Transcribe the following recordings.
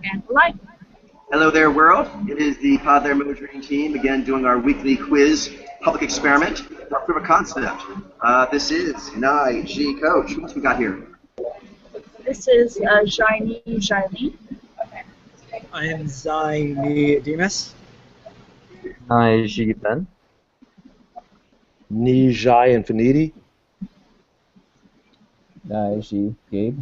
and live. Hello there, world. It is the Pod There Mode Reading team, again doing our weekly quiz public experiment, our proof of concept. This is Nye G. Coach. What else we got here? This is Jailene. I am Zai Demas. Hi, G. Ben. Nijai Infiniti. G. Gabe.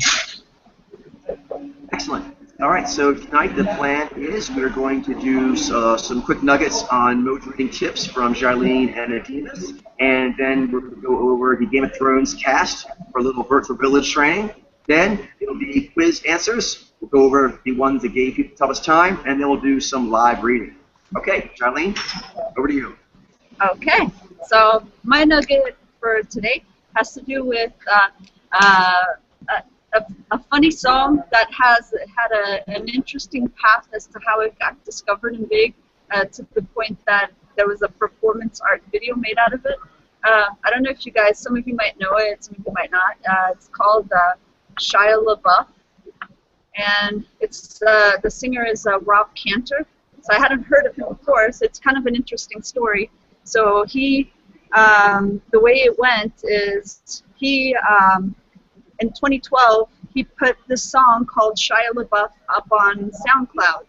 Excellent. All right, so tonight the plan is we're going to do some quick nuggets on mode reading tips from Jailene and Adimas, and then we're going to go over the Game of Thrones cast for a little virtual village training. Then it'll be quiz answers. We'll go over the ones that gave people the toughest time, and then we'll do some live reading. Okay, Jailene, over to you. Okay, so my nugget for today has to do with a funny song that had an interesting path as to how it got discovered and big, to the point that there was a performance art video made out of it. I don't know if you guys, some of you might know it, some of you might not. It's called Shia LaBeouf, and it's the singer is Rob Cantor. So I hadn't heard of him before, so it's kind of an interesting story. So he, the way it went is he, in 2012, he put this song called Shia LaBeouf up on SoundCloud,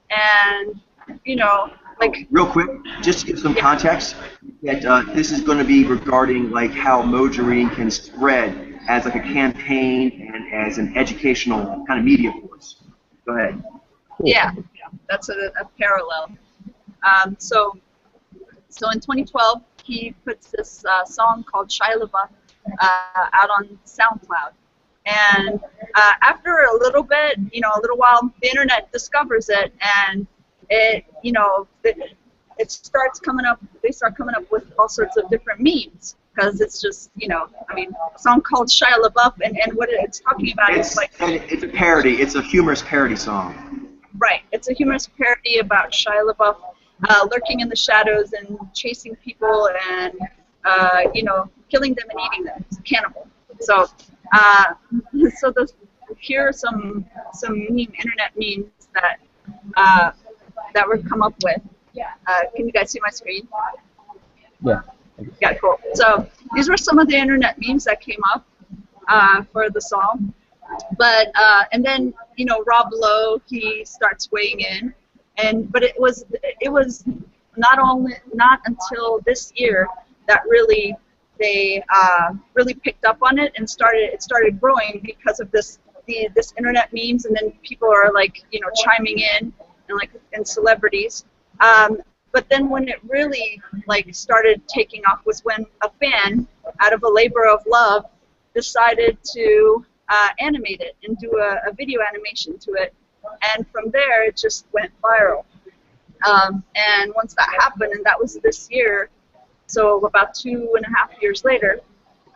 and you know, like. Real quick, just to give some context, that this is going to be regarding like how mode reading can spread as like a campaign and as an educational kind of media force. Go ahead. Yeah, that's a parallel. So in 2012, he puts this song called Shia LaBeouf out on SoundCloud. And after a little bit, a little while, the internet discovers it, and it, it starts coming up. They start coming up with all sorts of different memes because it's just, a song called Shia LaBeouf, and what it's talking about is like. It's a parody. It's a humorous parody song. Right. It's a humorous parody about Shia LaBeouf lurking in the shadows and chasing people and killing them and eating them. It's a cannibal. So. Here are some internet memes that were come up with. Can you guys see my screen? Yeah. Yeah, cool. So these were some of the internet memes that came up for the song. But and then Rob Lowe, he starts weighing in, but it was not until this year that really they really picked up on it and it started growing because of this internet memes, and then people are like chiming in and celebrities. But then when it really started taking off was when a fan, out of a labor of love, decided to animate it and do a video animation to it, and from there it just went viral. And once that happened, and that was this year. So about 2.5 years later,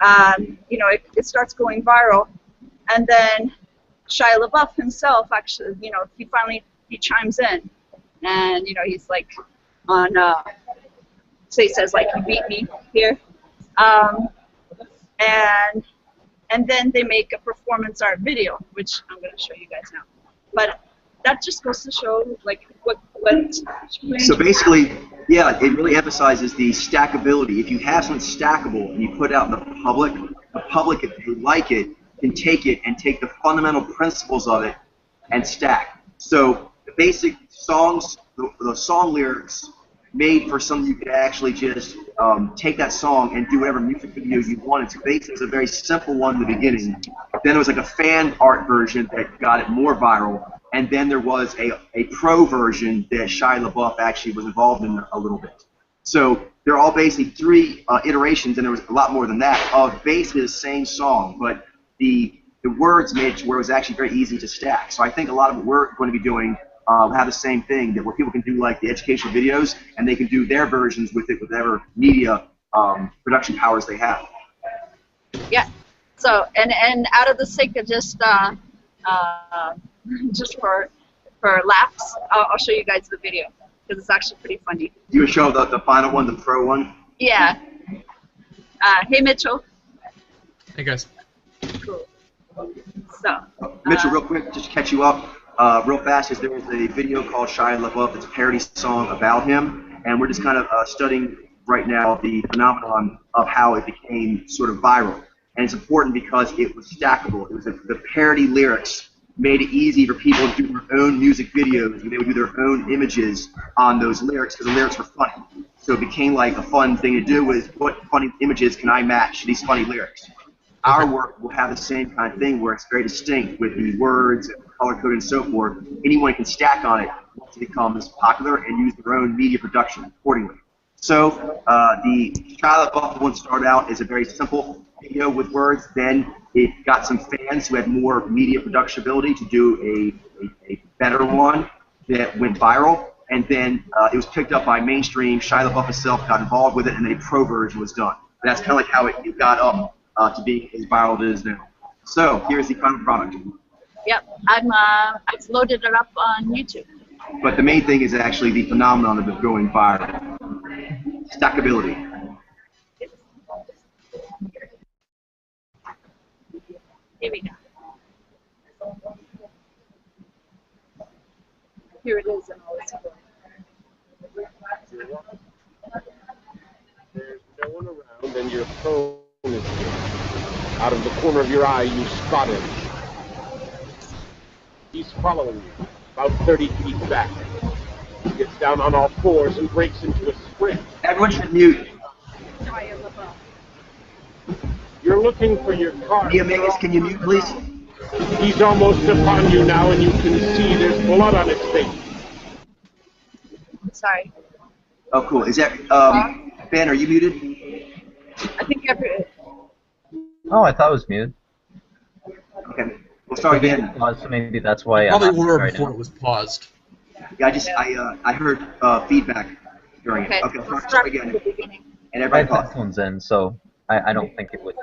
it starts going viral, and then Shia LaBeouf himself actually, he chimes in, and he's like on, so he says like, "You beat me here," and then they make a performance art video, which I'm going to show you guys now. But that just goes to show what. So basically, yeah, it really emphasizes the stackability. If you have something stackable and you put it out in the public, if they like it, can take it and take the fundamental principles of it and stack. So the basic songs, the song lyrics made for something you could actually just take that song and do whatever music video you wanted. So basically, it was a very simple one in the beginning. Then there was like a fan art version that got it more viral. And then there was a pro version that Shia LaBeouf actually was involved in a little bit. So they're all basically 3 iterations, and there was a lot more than that, of basically the same song, but the words made it to where it was actually very easy to stack. So I think a lot of what we're going to be doing have the same thing, that where people can do like the educational videos, and they can do their versions with it, with whatever media production powers they have. Yeah. So and out of the sake of just for laughs, I'll show you guys the video because it's actually pretty funny. You would show the final one, the pro one? Yeah. Hey, Mitchell. Hey, guys. Cool. So. Mitchell, real quick, just to catch you up. real fast is there was a video called Shia LaBeouf. It's a parody song about him, and we're just kind of studying right now the phenomenon of how it became sort of viral. And it's important because it was stackable. It was the parody lyrics made it easy for people to do their own music videos, and they would do their own images on those lyrics because the lyrics were funny. So it became like a fun thing to do was what funny images can I match to these funny lyrics. Our work will have the same kind of thing where it's very distinct with the words, and color code, and so forth. Anyone can stack on it once it becomes popular and use their own media production accordingly. So the Shia LaBeouf one started out as a very simple video with words. Then it got some fans who had more media production ability to do a better one that went viral. And then it was picked up by mainstream. Shia LaBeouf himself got involved with it, and then a pro version was done. And that's kind of like how it got up to being as viral as it is now. So here's the final product. Yep, I've loaded it up on YouTube. But the main thing is actually the phenomenon of it going viral. Stackability. Here we go. Here it is in all its glory. There's no one around, and your phone is here. Out of the corner of your eye, you spot him. He's following you, about 30 feet back. He gets down on all fours and breaks into a sprint. Everyone should mute. You're looking for your car. Mia Megas, can you mute, please? He's almost upon you now, and you can see there's blood on his face. Sorry. Oh, cool. Is that Ben? Are you muted? I think every. Oh, I thought it was muted. Okay. We'll start again. So maybe that's why. Probably I'm not were right before now. it was paused. Yeah, I heard feedback during Okay, it. Okay, let's we'll start start from again. the beginning. And I everybody have pause. headphones in, so I don't think it would.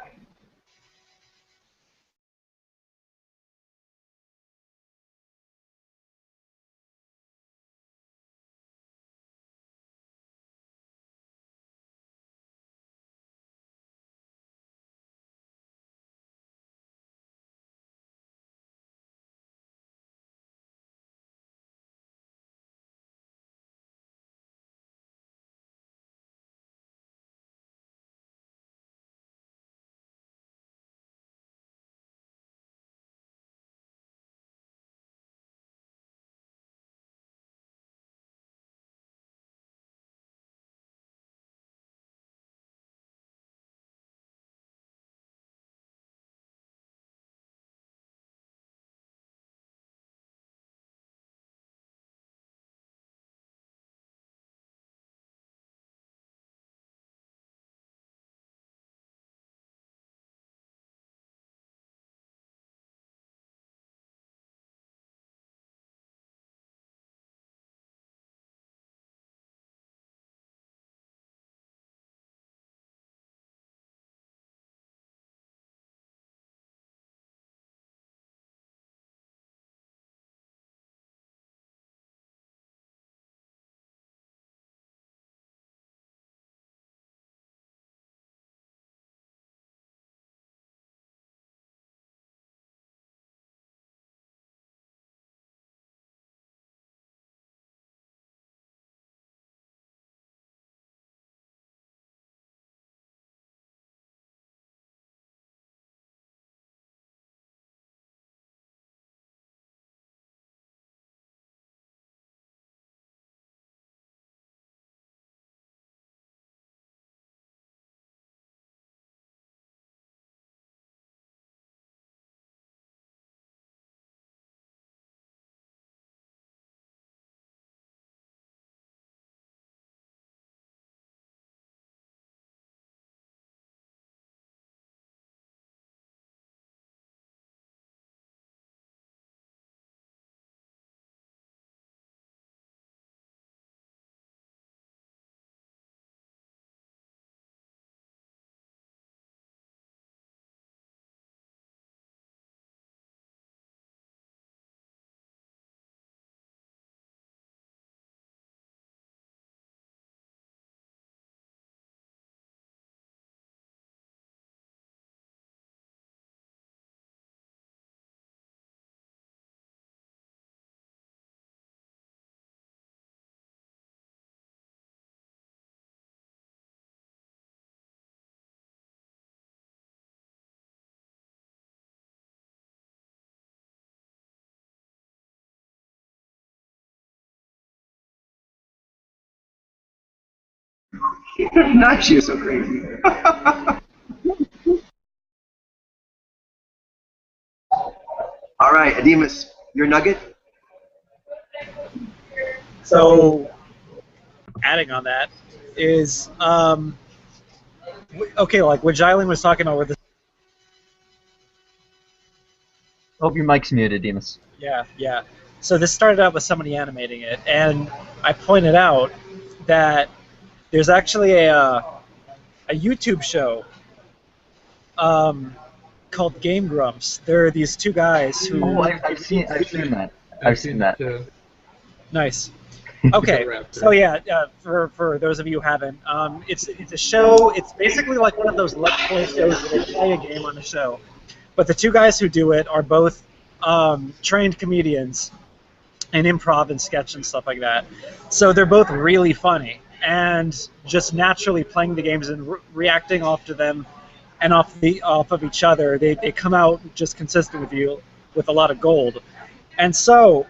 Not you, so crazy. All right, Ademus, your nugget? So, adding on that is, okay, like what Jilin was talking about with the, Hope your mic's muted, Demas. yeah. So this started out with somebody animating it, and I pointed out that there's actually a YouTube show called Game Grumps. There are these two guys who. Oh, I've seen that. I've seen that. Nice. Okay, so yeah, for those of you who haven't, it's a show. It's basically like one of those Let's Play shows where they play a game on the show. But the two guys who do it are both trained comedians in improv and sketch and stuff like that. So they're both really funny, and just naturally playing the games and reacting off to them and off of each other, they come out just consistent with you with a lot of gold. And so.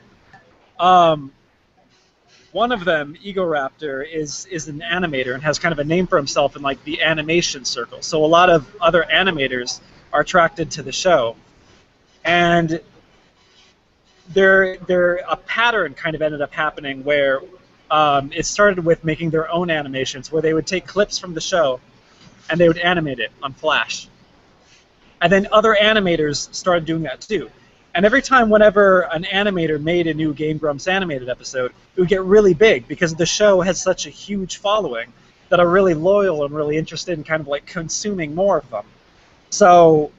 One of them, Ego Raptor, is an animator and has kind of a name for himself in like the animation circle. So a lot of other animators are attracted to the show, and a pattern kind of ended up happening where it started with making their own animations, where they would take clips from the show and they would animate it on Flash, and then other animators started doing that too. And every time whenever an animator made a new Game Grumps animated episode, it would get really big because the show has such a huge following that are really loyal and really interested in kind of like consuming more of them. So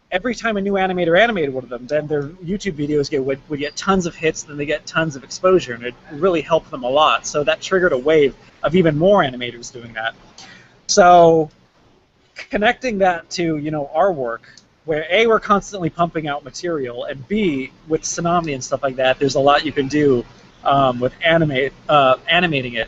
every time a new animator animated one of them, then their YouTube videos would get tons of hits, then they get tons of exposure, and it really helped them a lot. So that triggered a wave of even more animators doing that. So connecting that to, you know, our work, where A, we're constantly pumping out material, and B, with Tsunami and stuff like that, there's a lot you can do with animating it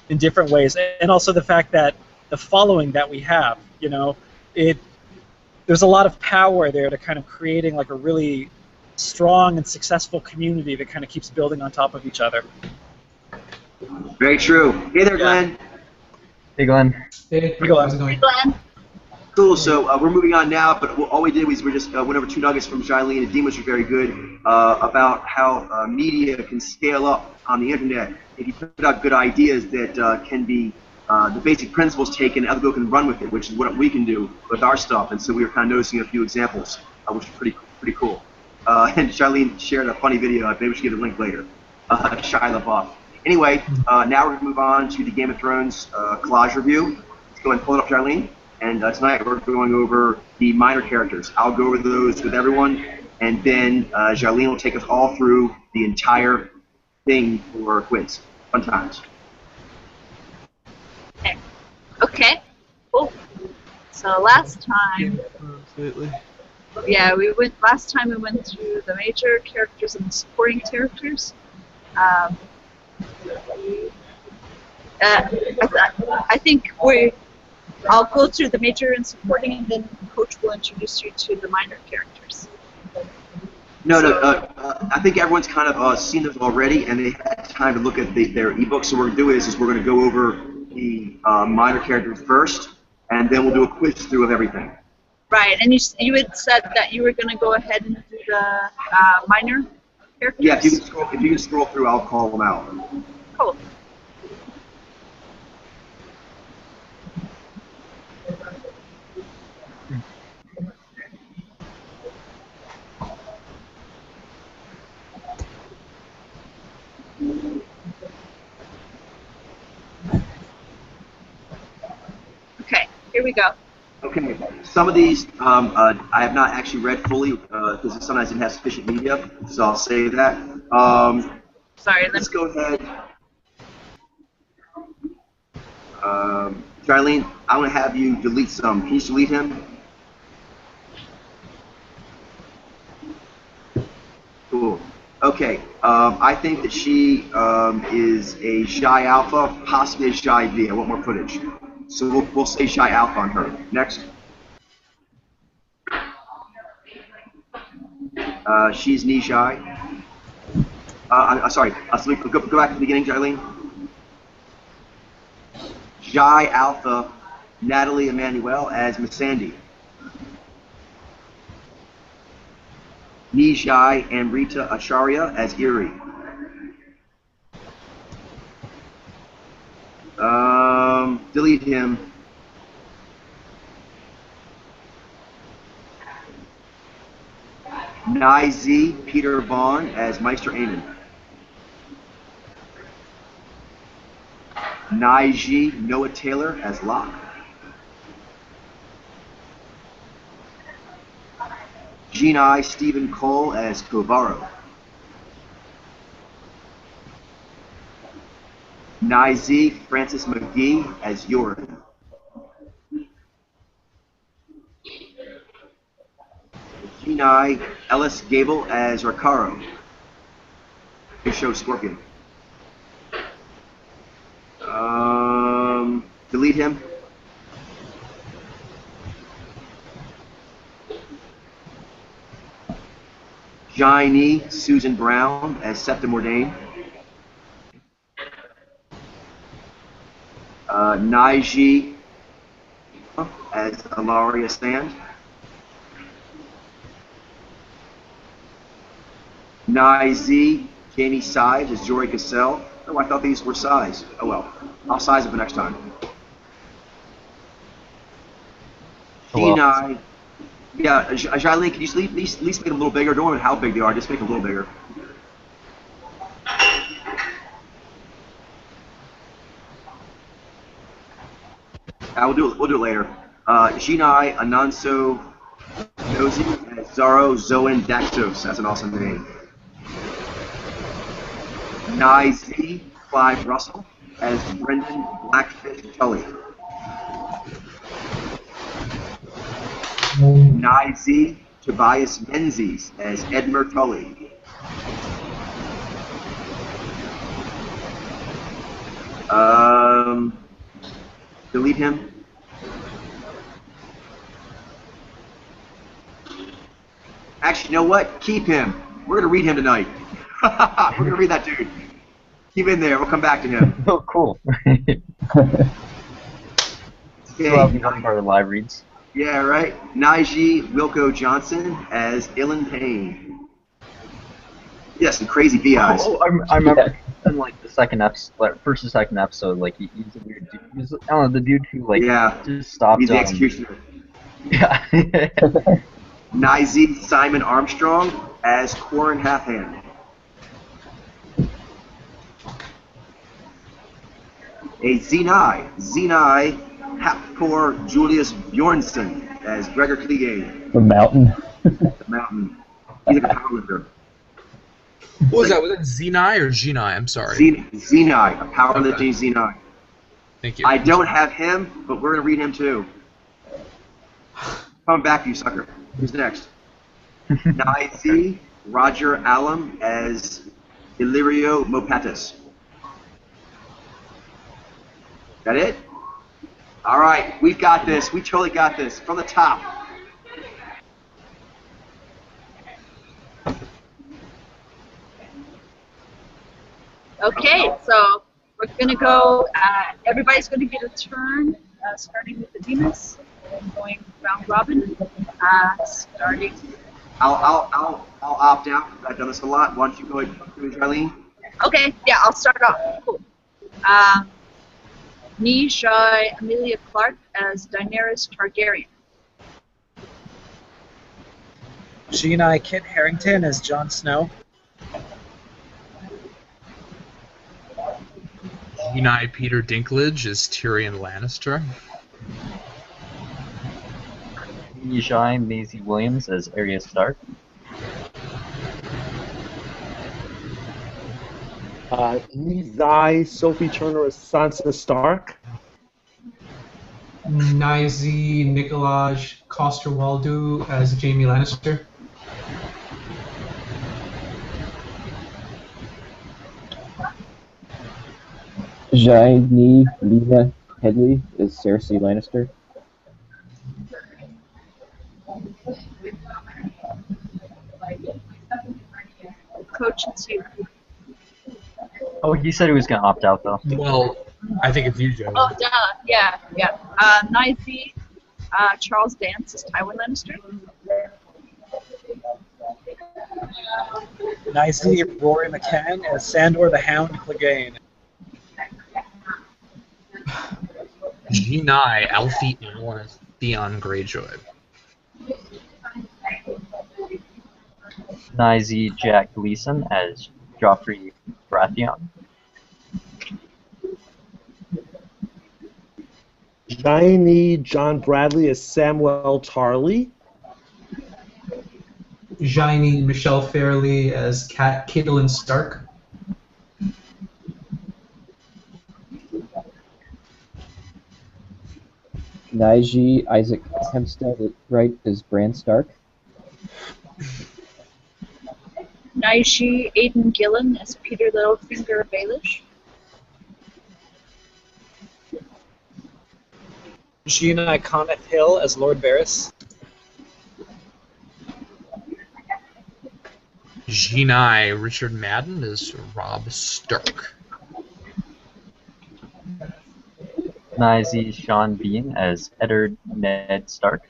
in different ways, and also the fact that the following that we have, you know, there's a lot of power there to kind of creating like a really strong and successful community that kind of keeps building on top of each other. Very true. Hey there, Yeah. Glenn. Hey, Glenn. Hey, Glenn. how's it going? Glenn. Cool, so we're moving on now, but all we did was we just went over two nuggets from Jilin and Dean, which were very good, about how media can scale up on the internet if you put out good ideas that can be the basic principles taken, other people can run with it, which is what we can do with our stuff. And so we were kind of noticing a few examples, which is pretty cool. And Jilin shared a funny video. Maybe we should give a link later. Shia LaBeouf. Anyway, now we're going to move on to the Game of Thrones collage review. Let's go and pull it up, Jilin. And tonight we're going over the minor characters. I'll go over those with everyone, and then Jilin will take us all through the entire thing for a quiz. Fun times. Okay. Cool. So last time, Absolutely. yeah, last time we went through the major characters and the supporting characters. I think I'll go through the major and supporting, and then Coach will introduce you to the minor characters. No, I think everyone's kind of seen those already, and they had time to look at their ebooks. So what we're going to do is we're going to go over the minor characters first, and then we'll do a quiz through of everything. Right, and you had said that you were going to go ahead and do the minor characters? Yeah, if you can scroll through, I'll call them out. Cool. Okay, here we go. Okay, some of these I have not actually read fully because sometimes it has sufficient media, so I'll say that. Sorry, Let's go ahead. Jilin, I'm going to have you delete some. Can you delete him? Cool. Okay, I think that she is a Shy Alpha, possibly a Shy V. I want more footage. So we'll say Shy Alpha on her. Next. She's knee shy. Sorry, so we go back to the beginning, Jilin. Jai Alpha Natalie Emanuel as Missandei. Nijai Amrita Acharya as Erie. Delete him. Nai Z Peter Vaughn as Meister Aemon. Naiji Noah Taylor as Locke. Genai Stephen Cole as Kovaro. Nai Francis McGee as Yorin. Genai Ellis Gable as Rakaro. They show Scorpion. Delete him. Jaini Susan Brown as Septim Ordain. Naiji as Alaria Stand. Nai Z Jamie Sides as Jory Cassell. Oh, I thought these were size. Oh well. I'll size it for next time. Genai. Yeah, Jailene, can you at least make them a little bigger? Don't worry how big they are, just make them a little bigger. We'll do it later. Genai Ananso Nozi as Zaro Zoan Daxos. That's an awesome name. Nai Z Clive Russell as Brendan Blackfish Tully. Nai Z Tobias Menzies as Edmer Tully. Delete him. Actually, you know what? Keep him. We're going to read him tonight. We're going to read that dude. Keep him there. We'll come back to him. Oh, cool. Okay. Well, we got our live reads. Yeah, right. Naiji Wilco Johnson as Ilan Payne. Yes, and crazy B-eyes. I remember in like the second episode, like, first or second episode, like he's a weird dude. He's, I don't know, the dude who like just stopped. He's the executioner. Yeah. Nizi Simon Armstrong as Corin Halfhand. A Zenai Haptor Julius Bjornsson as Gregor Clegane. The Mountain. The Mountain. He's like a powerlifter. What was that? Was that Zenai or Genai? I'm sorry. Zenai, a powerlifting Zenai. Thank you. I don't have him, but we're going to read him too. Coming back to you, sucker. Who's next? Nai Roger Allam as Illyrio Mopatis. That it? All right, we've got this. We totally got this. From the top. Okay, so we're going to go, everybody's going to get a turn, starting with the Demas, and going round robin, starting. I'll opt out. I've done this a lot. Why don't you go ahead, Charlene? Okay, yeah, I'll start off. Cool. Nijai Amelia Clark as Daenerys Targaryen. Genai Kit Harington as Jon Snow. Genai Peter Dinklage as Tyrion Lannister. Yishai Maisie Williams as Arya Stark. Nizai Sophie Turner as Sansa Stark. Nizi Nikolaj Coster-Waldau as Jaime Lannister. Jaini Lena Headley is Cersei Lannister. Coach is here. Oh, he said he was gonna opt out though. Well, I think it's you, Joe. Oh, duh. Yeah. Naizi, Charles Dance is Tywin Lannister. Nicely, Rory McCann as Sandor the Hound Clegane. Genai, Alfie Allen as Theon Greyjoy. Nizy Jack Gleason as Joffrey Baratheon. Shiny John Bradley as Samuel Tarly. Shiny Michelle Fairley as Catelyn Stark. Naiji Isaac Hempstead Wright as Bran Stark. Naiji Aidan Gillen as Peter Littlefinger Baelish. Gina Coneth Hill as Lord Varys. Genai, Richard Madden as Robb Stark. Nizy Sean Bean as Eddard Ned Stark.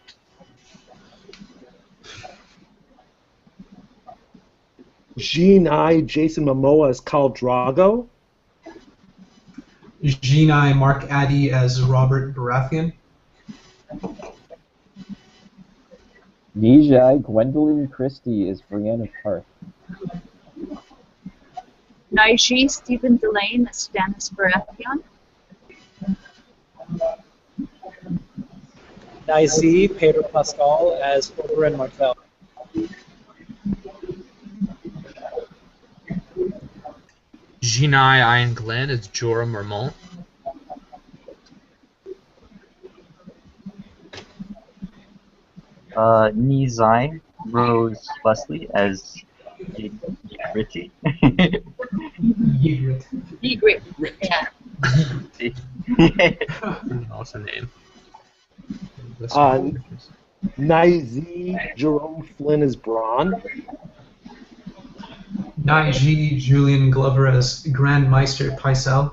Genai Jason Momoa as Khal Drogo. Genai Mark Addy as Robert Baratheon. Nijai Gwendolyn Christie as Brienne of Tarth. Naiji Stephen Delane as Stannis Baratheon. Nizy Pedro Pascal as Oberyn Martell. Genai Ian Glenn as Jorah Mormont. Nizai Rose Wesley as Ygritte. Ygritte. Yeah. Awesome name. Nizy Jerome Flynn as Braun. Naiji Julian Glover as Grand Meister Pycelle.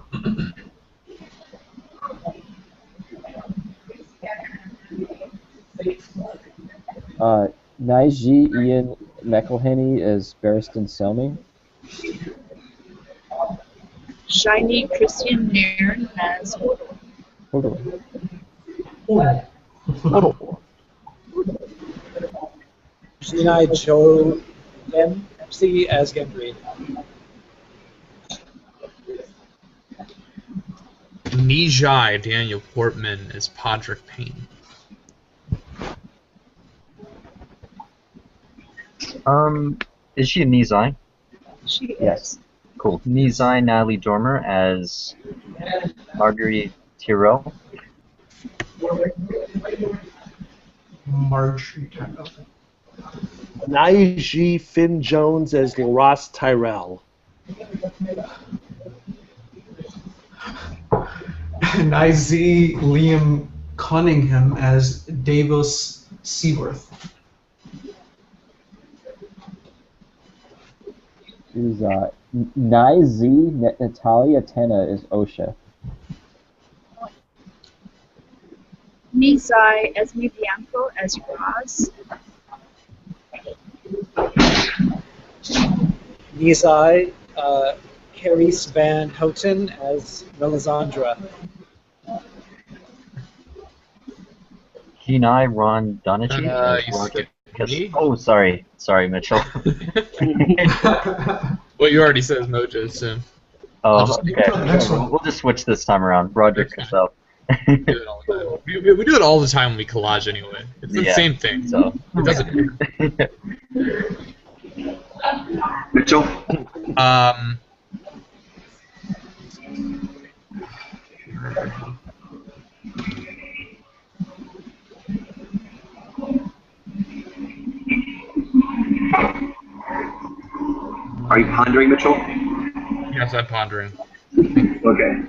Naiji Ian McElhenney as Barristan Selmy. Shiny Christian Nairn as Hodor. Gina Joe Dempsey as Gendry. Nijai Daniel Portman as Podrick Payne. Is she a Nizai? She is. Yes. Cool. Nizai Natalie Dormer as Marguerite Tyrell. Marjorie Tyrell. Naiji Finn Jones as Loras Tyrell. Nizy Liam Cunningham as Davos Seaworth. Is Nizy Natalia Tena is Osha. Nizai Esme Bianco as Roz. Nizai Carice Van Houten as Melisandre. Genai Ron Donaghue as You Roger skipped me? Oh, sorry, Mitchell. Well, you already said Mojo, so Oh, just- okay. We'll just switch this time around. Roger Okay. Cassell. we do it all the time. We do it all the time when we collage anyway. It's the Yeah. same thing. So It doesn't. Mitchell? Are you pondering, Mitchell? Yes, I'm pondering. Okay.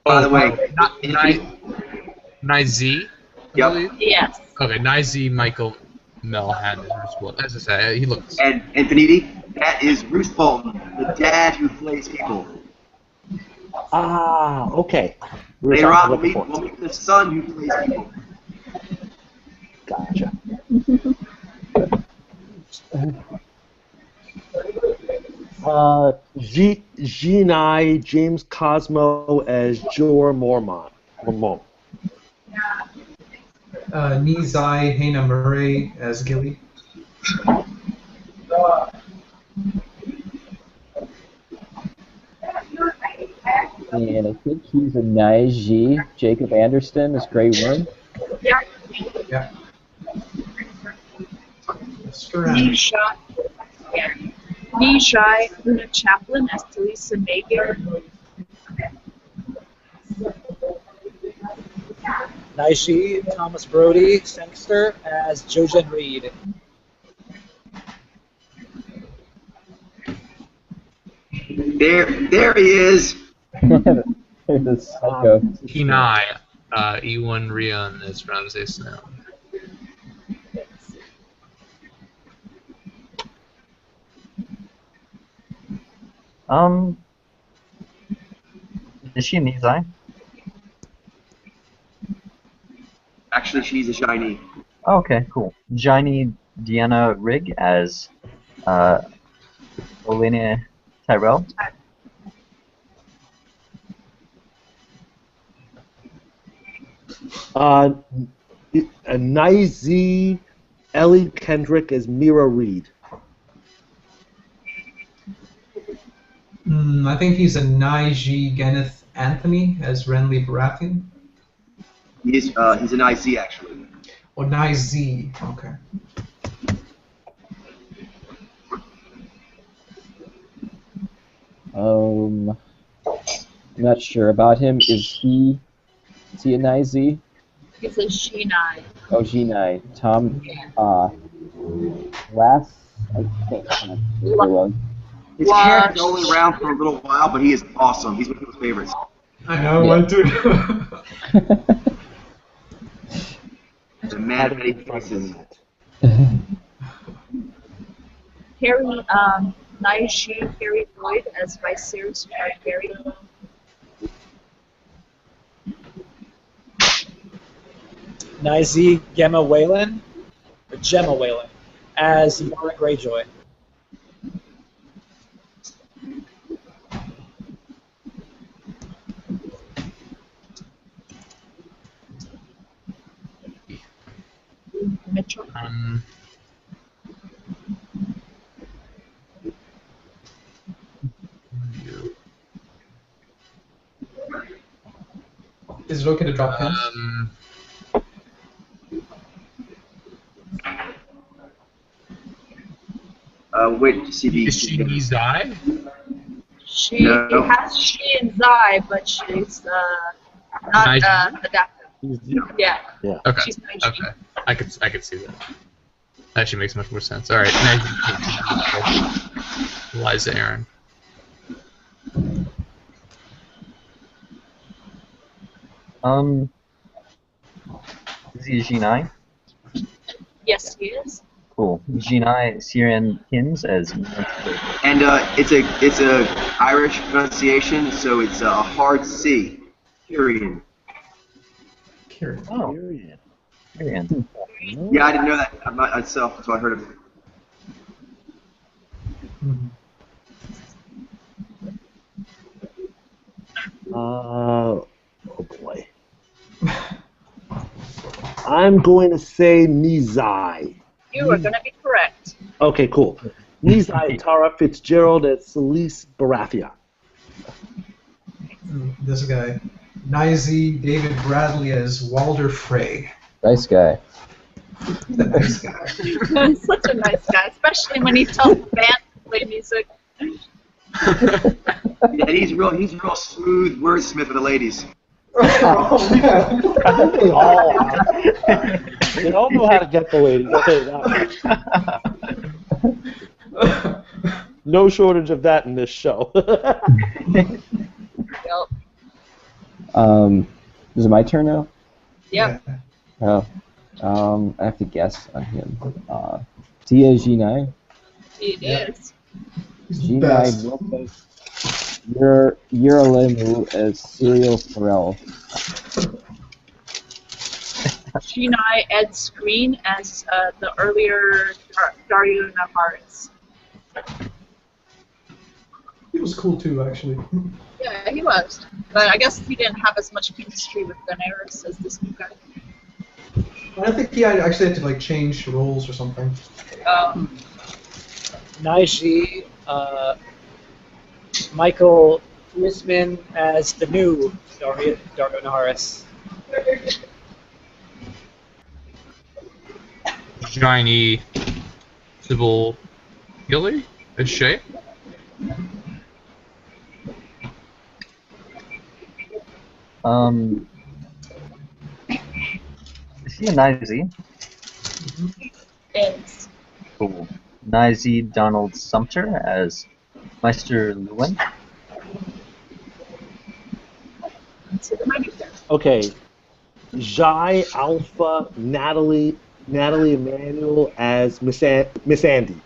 By the way, Nizy. Yep. Yes. Okay, Nizy Michael Melhan is Roose Bolton. As I say, he looks. And Infinity, that is Roose Bolton, the dad who flays people. Ah, okay. We were Later on, looking for we'll it. meet the son who plays people. Gotcha. Genai James Cosmo as Jor Mormont. Nizai Hana Murray as Gilly. And I think he's a Naiji. Jacob Anderson as Grey Worm. Yeah. Yeah. Mr. Rand. Nishai Una Chaplin as Talisa Mager. Naishi Thomas Brody Sangster as Jojen Reed. There he is. The psycho. Hinai, Ewan Rion as Ramsay Snow. Is she Nizai? Actually, she's a shiny. Oh, okay, cool. Johnny Deanna Rigg as Olena Tyrell. Naizi Ellie Kendrick as Mira Reed. I think he's a Naiji Geneth Anthony as Renly Baratheon. He's an IC actually. Oh, Naizi. Okay. I'm not sure about him. Is he a Naizi? He's a Shinai. Oh, Genai. Tom, last, I can't pronounce it very well. His character's only around for a little while, but he is awesome. He's one of people's favorites. I know, Yeah. I do. The man of many faces. Harry Lloyd as Viserys Targaryen. Naizi Gemma Whalen as Yara Greyjoy. Mitchell. Is it okay to drop hints? Wait to see the. Is she Nizai? She has she and Zai, but she's not adaptive. Yeah. Okay. She's Naiji. Okay. I could see that. That actually makes much more sense. All right. Now Eliza Aaron. Is he Jinai? Yes, he is. Cool. Jinai Syrian Kins as And it's a Irish pronunciation, so it's a hard C. Tyrion. Oh. Tyrion. Yeah, I didn't know that. I'm not myself, so I heard of it. Oh boy. I'm going to say Nizai. You are going to be correct. Okay, cool. Nizai Tara Fitzgerald as Celise Baratheon. This guy. Naizi David Bradley as Walder Frey. Nice guy. The nice guy. He's such a nice guy, especially when he tells the band to play music. Yeah, he's a real smooth wordsmith of the ladies. Oh, man. I think they all are. They all know how to get the ladies. I'll tell you that. No shortage of that in this show. Yep. Is it my turn now? Yep. Oh. I have to guess on him. Tia Jinai? He is. Jinai Lopez. Uralimu as Serial Pharrell. Shinai Ed Screen as the earlier Dario Navarez. He was cool too, actually. Yeah, he was. But I guess he didn't have as much chemistry with Daenerys as this new guy. I think he actually had to like change roles or something. Naiji, Michael Huisman as the new Dario Naharis. Shiny Sybil Gilly as Shay. Is he a Nazi? It's Cool. Nazi Donald Sumter as Meister Lewin. Okay. Jai Alpha Natalie Emanuel as Miss Andy. Miss Andy.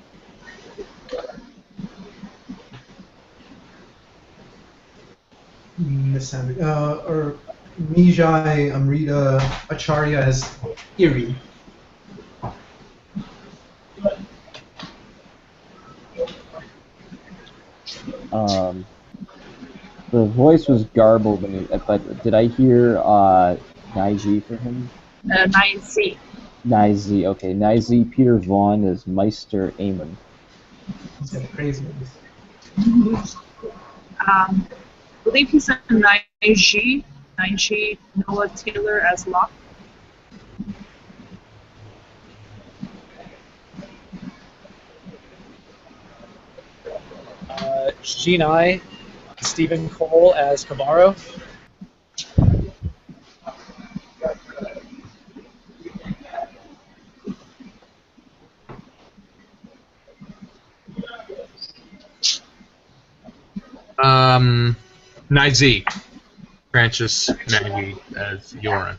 Or Mijai Amrita Acharya as Iri. The voice was garbled, but did I hear Naiji for him? Naisi. Naisi, okay. Naisi Peter Vaughn as Meister Aemon. He's got crazy. I believe he said Naiji Noah Taylor as Locke. Shinai, Stephen Cole as Camaro. Nizi, Francis Maggie as Yoren.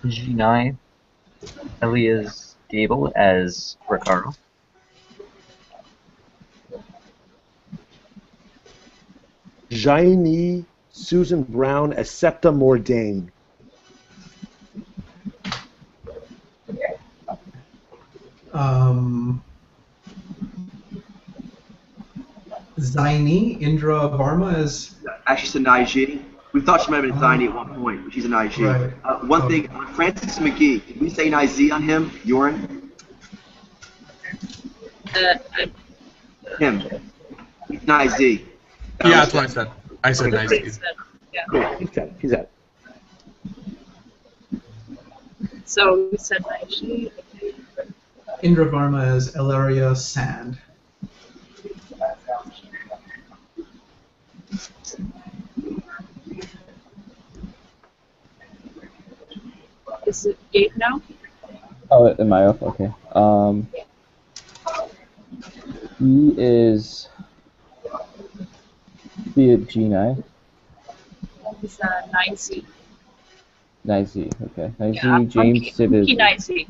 G9, Elias Gable as Ricardo. Jaini Susan Brown as Septa Mordain. Zaini Indra Varma as. Actually, it's a Naiji. We thought she might have been Zaini at one point, but she's a Naiji. Right. One thing, on Francis McGee, did we say Naiji on him, Yoren? Him. He's Naiji. Yeah, that's what I said. I said Naiji. Yeah. Cool. He's at. So we said Naiji. Indra Varma as Elaria Sand. Is it Gabe now? Oh, am I up? Okay. He is the G9. He's Naisi. Naisi, okay. Naisi, Yeah, James Sivis. Naisi.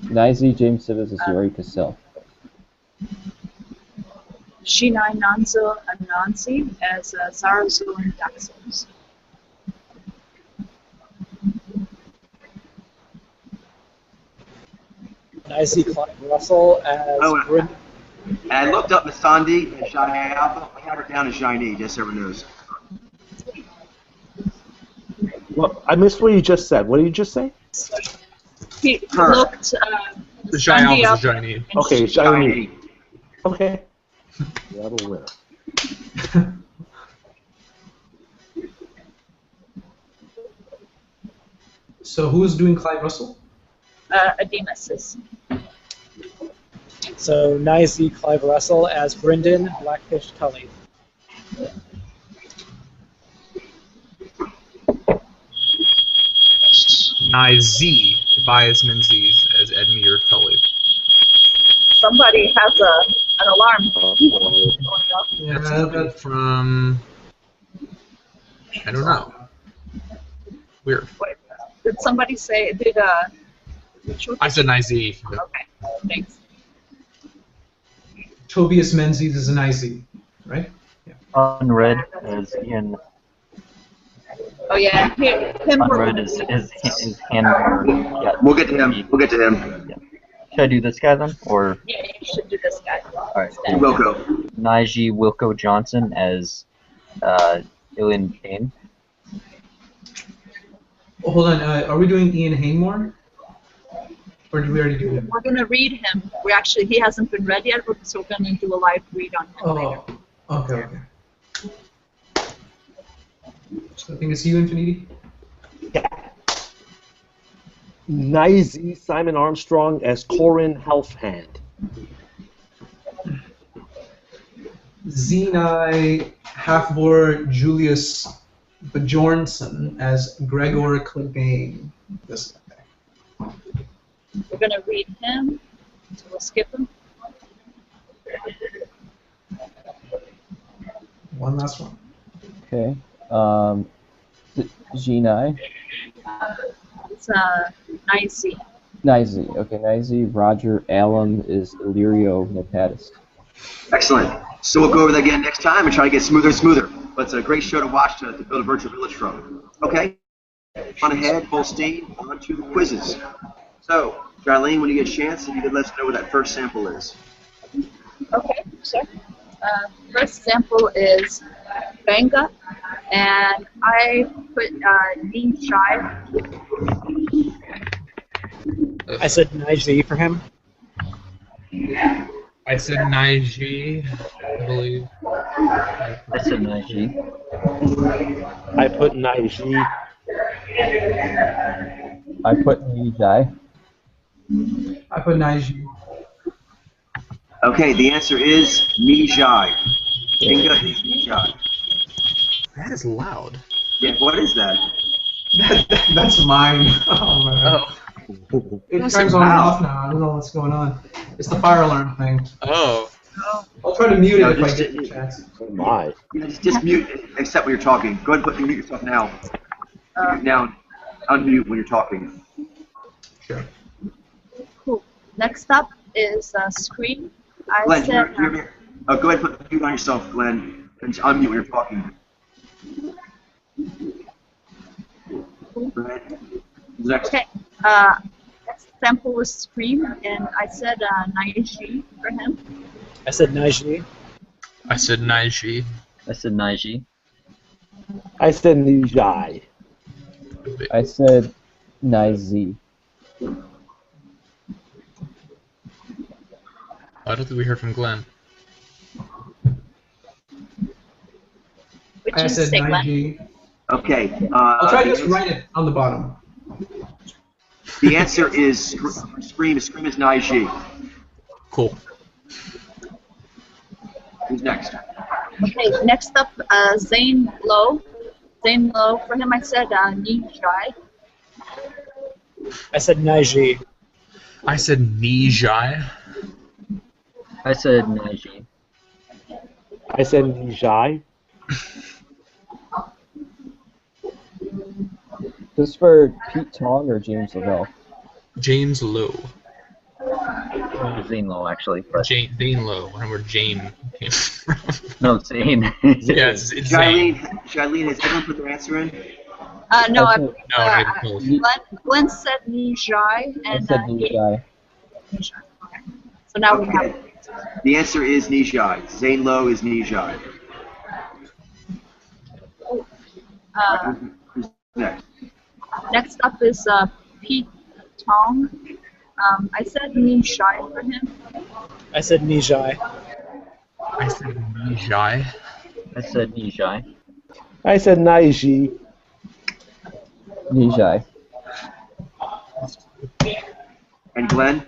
Naisi, James Sivis is Yori Cassell. Shinai Nanzo Anansi as Zarazu and Daxos. Naisi Clive Russell as Bryn. And I looked up Masandi and Shiny Alpha. I had her down as Shiny, just so everyone knows. Well, I missed what you just said. What did you just say? He Her. looked The Shiny Sandy Alpha up is Shiny. Okay, Shiny. Shiny. Okay. That'll win. So who is doing Clive Russell? Ademus is. So Naisi Clive Russell as Brendan Blackfish Tully. Nizi, Tobias Menzies as Edmure Tully. Somebody has an alarm going off. Yeah, That's coming from... I don't know. Weird. Wait, did somebody say? I said Nizy. Okay, thanks. Tobias Menzies is an IZ, right? Yeah. Unread is Ian. Oh yeah, him. Unread is Handler. Yeah. We'll get to him. We'll get to him. Yeah. Should I do this guy then, or? Yeah, you should do this guy. All right. Wilco. Naiji Wilco Johnson as Ilian Payne. Oh, hold on. Are we doing Ian Haymore? Or did we already do him? We're gonna read him. He hasn't been read yet, so we're gonna do a live read on him later. Oh, okay. So I think it's you, Infinity? Nizy Simon Armstrong as Corin Halfhand. Zenai Halfbor Julius Bjornsson as Gregor Clegane. This guy. We're gonna read him, so we'll skip him. One last one. Okay. Genai. It's Nizy. Nizy. Okay, Nizy. Roger Alum is Illyrio Nopatis. Excellent. So we'll go over that again next time and try to get smoother and smoother. But it's a great show to watch to build a virtual village from. Okay? On ahead, full steam, on to the quizzes. So, Darlene, when you get a chance, if you could let us know what that first sample is. Okay, sure. First sample is Banga, and I put Dean Shy. I said Nizy for him. I said Naiji, I believe. I said Naiji. I put Naiji. I put Nijai. I put Naiji. Okay, the answer is Nijai. Inga is Nijai. That is loud. Yeah, what is that? That's mine. Oh, man. Oh. It That's turns so on and loud. off now. I don't know what's going on. It's the fire alarm thing. Oh. I'll try to mute No, it if I just- get the chance. Oh my. Just mute, except when you're talking. Go ahead and mute yourself now. Now, unmute when you're talking. Sure. Cool. Next up is Scream. I Glenn, said. go ahead and put mute on yourself, Glenn, and just unmute when you're talking. Go ahead. Next. Okay. Next sample was Scream, and I said Naiji for him. I said Nizy. I said Naiji. I said Naiji. I said Nijai. I said Nizy. I don't think we heard from Glenn. Which I is said Sigma. Naiji. Okay. I'll try to just write it on the bottom. The answer is Scream. Scream is Naiji. Cool. Who's next? Okay, next up, Zane Lowe. Zane Lowe, for him I said Nijai. I said Nizy. I said Nijai. I said Naiji. I said Nijai. This is for Pete Tong or James Lavelle? James Lowe. Zane Lowe, actually. But Zane Lowe. I remember Jane came from. no, Zane. Yeah, it's Zane. Shailene, has everyone put their answer in? No, I I, said- No, I didn't close. Glenn said Nijai, I and said Nijai. Nijai. Okay. So now we Okay. have. The answer is Nijai. Zane Lowe is Nijai. Who's next? Next up is Pete Tong. I said Nijai for him. I said Nijai. I said Nijai. I said Nijai. I said Naiji. Nijai. And Glenn?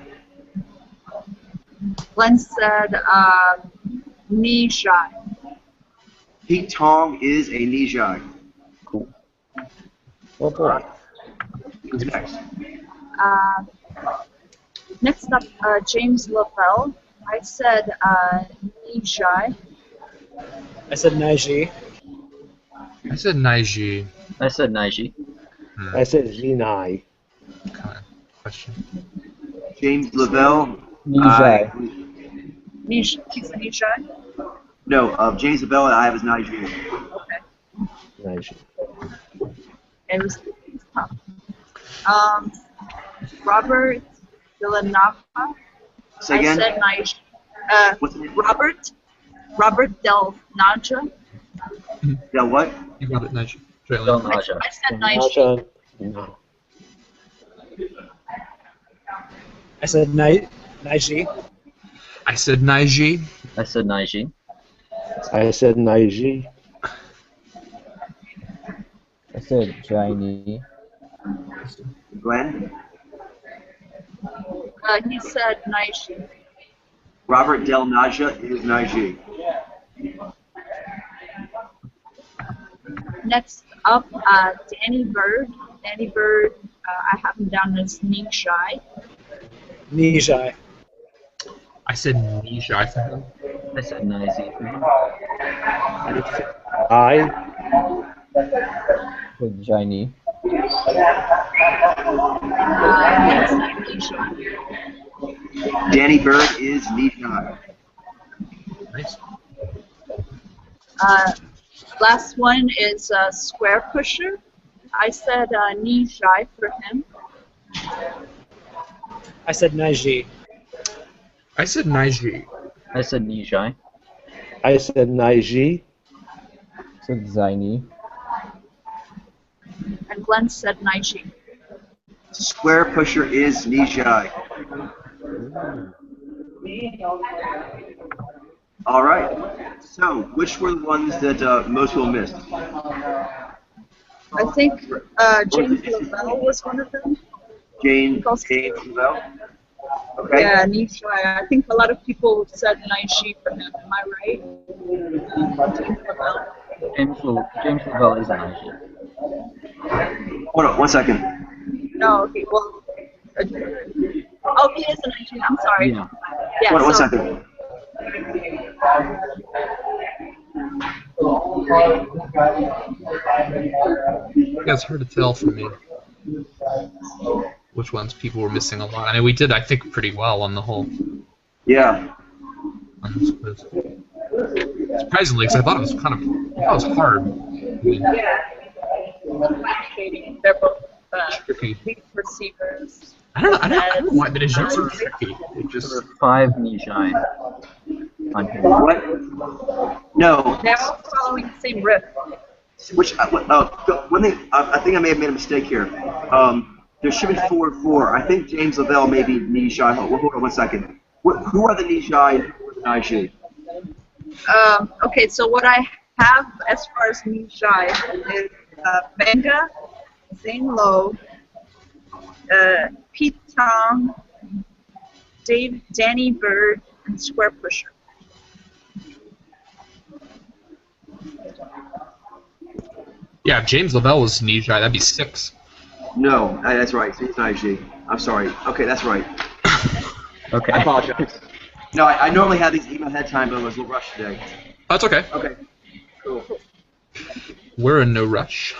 Glenn said Nijai. Pete Tong is a Nijai. Cool. Oh boy. Who's next? Next up, James Lavelle. I said Nijai. I said Nizy. I said Naiji. I said Naiji. I said Zinai. Kind of question. James Lavelle. Nijai. He's Nishai? No, James Lavelle I have as Nigeria. Okay. Nice. It was tough. Robert Villanova. Say again? I said Niger. What's the name? Robert Del Naja. Yeah, what? You got it, Nigel. I said Niger. Naja. No. I said Naiji. I said Naiji. I said Naiji. I said Naiji. I said Jaini. Glenn? He said Niger. Robert Del Naja is Nigeria. Next up, Danny Bird. Danny Bird, I have him down as Nishai. Nijai. I said Nijai for him. I said Naiji. I Said Jaini. Danny Bird is Nijai. Nice. Last one is Square Pusher. I said Nishai for him. I said Naiji. I said Naiji. I said Nijai. I said Naiji. Said Zaini. And Glenn said Naiji. Square pusher is Nijai. All right. So, which were the ones that most people missed? I think James Lavelle was one of them. James Lavelle? Okay. Yeah, Nishai. I think a lot of people said Naiji for him. Am I right? James Lavelle. James Lavelle is Naiji. Hold on, 1 second. No, okay, well. Oh, he is a Naiji. I'm sorry. Yeah. Yeah, Hold on, 1 so, second. It's hard to tell for me which ones people were missing a lot. I mean, we did, I think, pretty well on the whole. Yeah. On this quiz. Surprisingly, because I thought it was hard. I mean, they're both tricky. lead receivers. I don't know why, but it's just so tricky. It just. 5 Nijai on here. What? No. They're all following the same riff. Which, one thing, I think I may have made a mistake here. There should be 4 and 4. I think James Lavelle may be Nijai. Hold on 1 second. Who are the Nijai and who are the Naiji? Okay, so what I have as far as Nishai is Benga, Zane Lowe, Pete Tong, Danny Bird, and Square Pusher. Yeah, if James Lavelle was Nijai, that'd be 6. No, that's right. He's Naiji. I'm sorry. Okay, that's right. Okay. I apologize. No, I normally have these email ahead of time, but I was a little rushed today. That's okay. Okay. Cool. We're in no rush.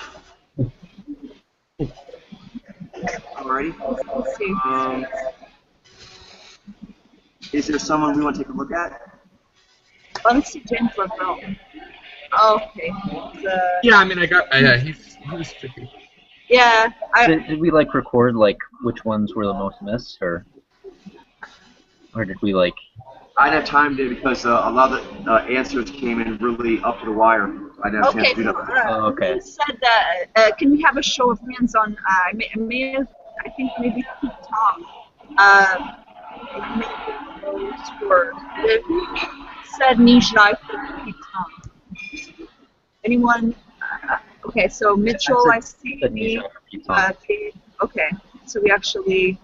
Alrighty. Let's see. Is there someone we want to take a look at? Let me see James Lavelle. Okay. Yeah, I mean, he was tricky. Yeah. Did we like record like which ones were the most missed, or did we like? I didn't have time to because a lot of the answers came in really up to the wire. I didn't have a chance to do that. Okay. He said that. Can we have a show of hands on? I think maybe Pete Tom. Said Nijai for Pete Tom. Anyone? Okay, so Mitchell, I see. Okay, so we actually.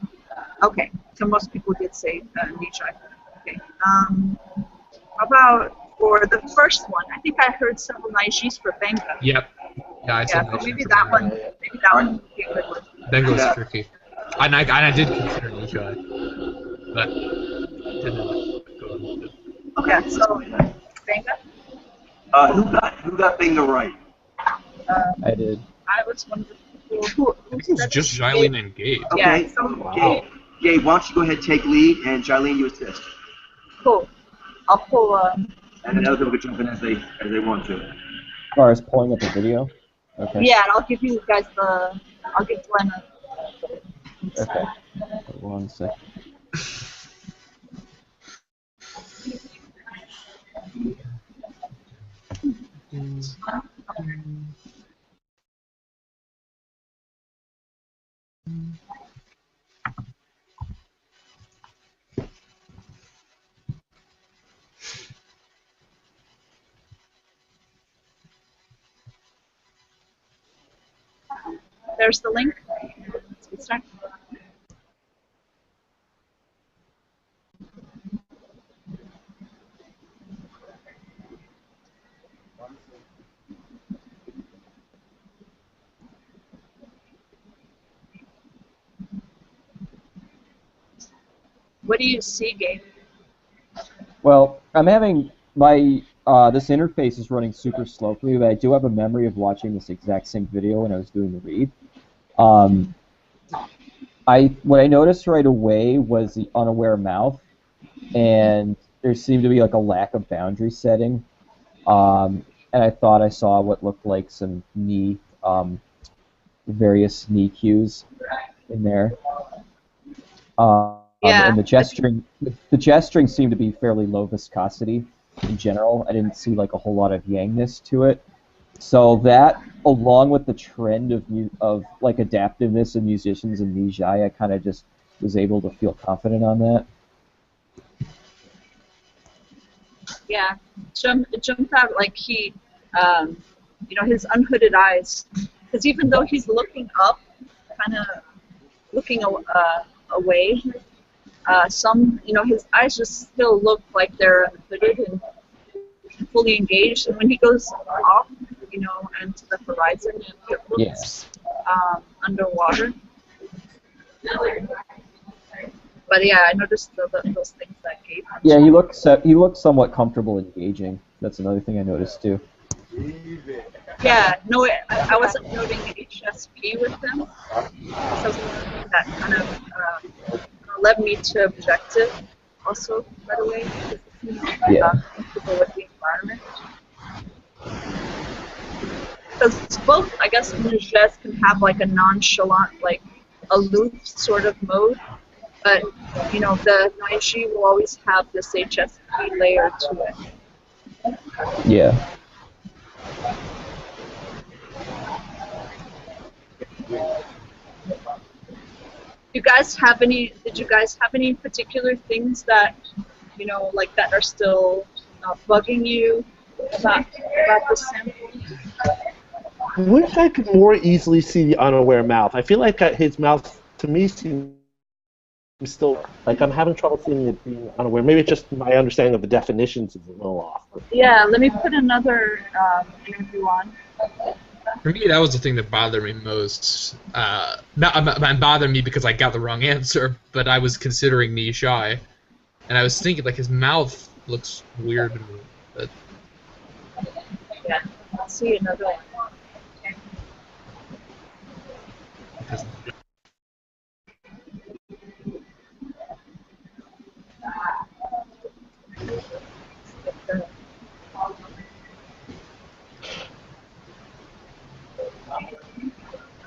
Okay, so most people did say Nijai. Okay. How about for the first one? I think I heard several Naijis for Benga. Yep. Yeah, I said so maybe that one. Maybe that one would be a good one. Benga was tricky. And I did consider Nijai, but didn't go with it. Okay, so Benga. Who got Benga right? I did. I was one of the I think it was just Jylene and Gabe. Okay. Yeah, so, Gabe, why don't you go ahead and take lead, and Jylene, you assist. cool. I'll pull. And then other people can jump in as they want to. As far as pulling up a video? Okay. Yeah, and I'll give you guys the. I'll give Glenn a. Okay. 1 second. There's the link. Let's get started. What do you see, Gabe? Well, I'm having my this interface is running super slow for me, but I do have a memory of watching this exact same video when I was doing the read. What I noticed right away was the unaware mouth, and there seemed to be like a lack of boundary setting. And I thought I saw what looked like some knee, various knee cues in there. Yeah. And the gesturing seemed to be fairly low viscosity in general. I didn't see like a whole lot of yangness to it. So that, along with the trend of like adaptiveness in musicians and Nijai, I kind of just was able to feel confident on that. Yeah, it jumped out like he, his unhooded eyes. Because even though he's looking up, kind of looking away, his eyes just still look like they're unhooded and fully engaged. And when he goes off, and to the horizon, it looks underwater. But yeah, I noticed those things that Gabe mentioned. Yeah, he looked somewhat comfortable engaging. That's another thing I noticed too. Yeah, no, I wasn't noting HSP with them. So that kind of led me to objective also right away. Yeah. Comfortable with the environment. Because both, I guess, Nujez can have like a nonchalant, like aloof sort of mode. But, the Naiji will always have this HSP layer to it. Yeah. Did you guys have any particular things that, that are still bugging you about the sample? I wish I could more easily see the unaware mouth. I feel like his mouth, to me, seems still like I'm having trouble seeing it being unaware. Maybe it's just my understanding of the definitions is a little off. Yeah, let me put another interview on. For me, that was the thing that bothered me most. Not bothered me because I got the wrong answer, but I was considering Nishai, and I was thinking like his mouth looks weird to me. But... Yeah, let's see another one.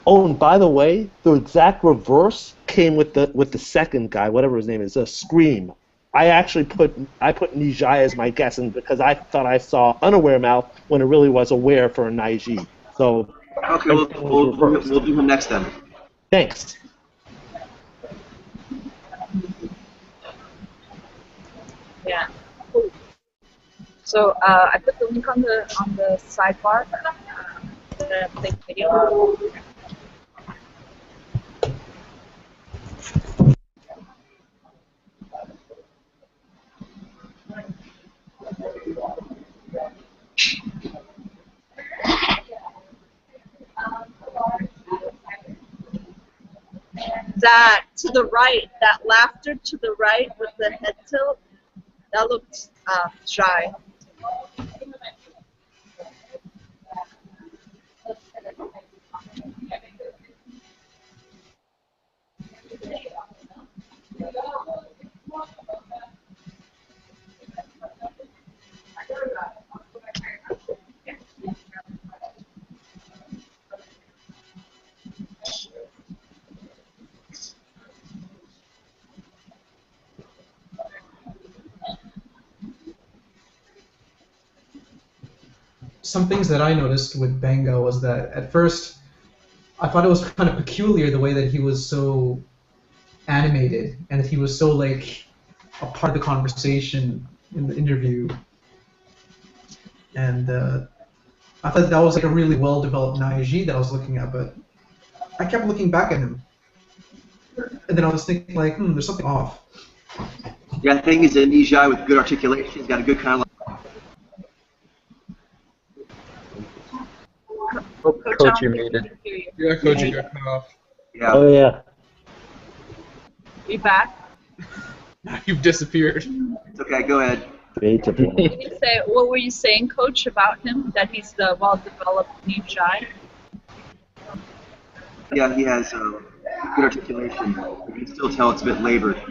Oh, and by the way, the exact reverse came with the second guy, whatever his name is, Scream. I actually put Nijai as my guess, and because I thought I saw unaware mouth when it really was aware for a Naiji. So okay, we'll do him next then. Thanks. Yeah. Cool. So I put the link on the sidebar. The video. That to the right, that laughter to the right with the head tilt, that looked shy. some things that I noticed with Benga was that at first I thought it was kind of peculiar the way that he was so animated and that he was so like a part of the conversation in the interview. And I thought that was like a really well-developed Naiji that I was looking at, but I kept looking back at him. And then I was thinking like, there's something off. Yeah, I think he's a Nijai with good articulation. He's got a good kind of Coach, you made it. Yeah, Coach, you got cut off. Yeah. Oh yeah. Be back. You've disappeared. It's okay, go ahead. Can you say, what were you saying, Coach, about him? That he's the well-developed Nijai? Yeah, he has good articulation. You can still tell it's a bit labored.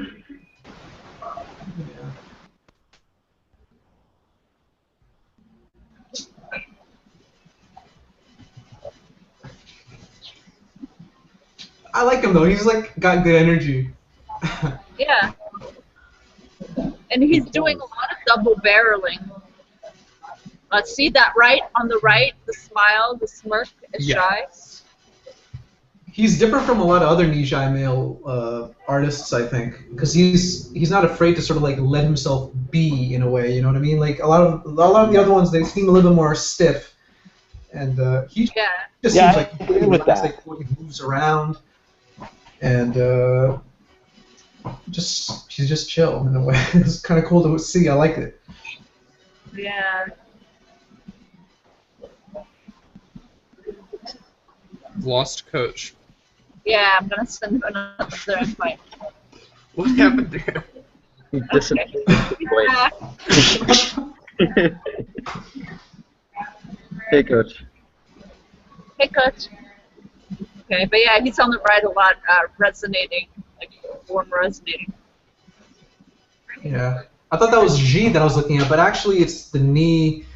I like him though. He's like got good energy. Yeah. And he's doing a lot of double barreling. See that right on the right, the smile, the smirk is shy. He's different from a lot of other Nijai male artists, I think, because he's not afraid to sort of like let himself be in a way. You know what I mean? Like a lot of the other ones, they seem a little bit more stiff, and he just seems like he moves around, and she's just chill in a way. It's kind of cool to see. I like it. Yeah. Lost Coach. Yeah, I'm gonna send him another invite. What happened to him? He disappeared. Hey, Coach. Hey, Coach. Okay, but yeah, he's on the right a lot, resonating, like warm resonating. Yeah, I thought that was G that I was looking at, but actually it's the knee,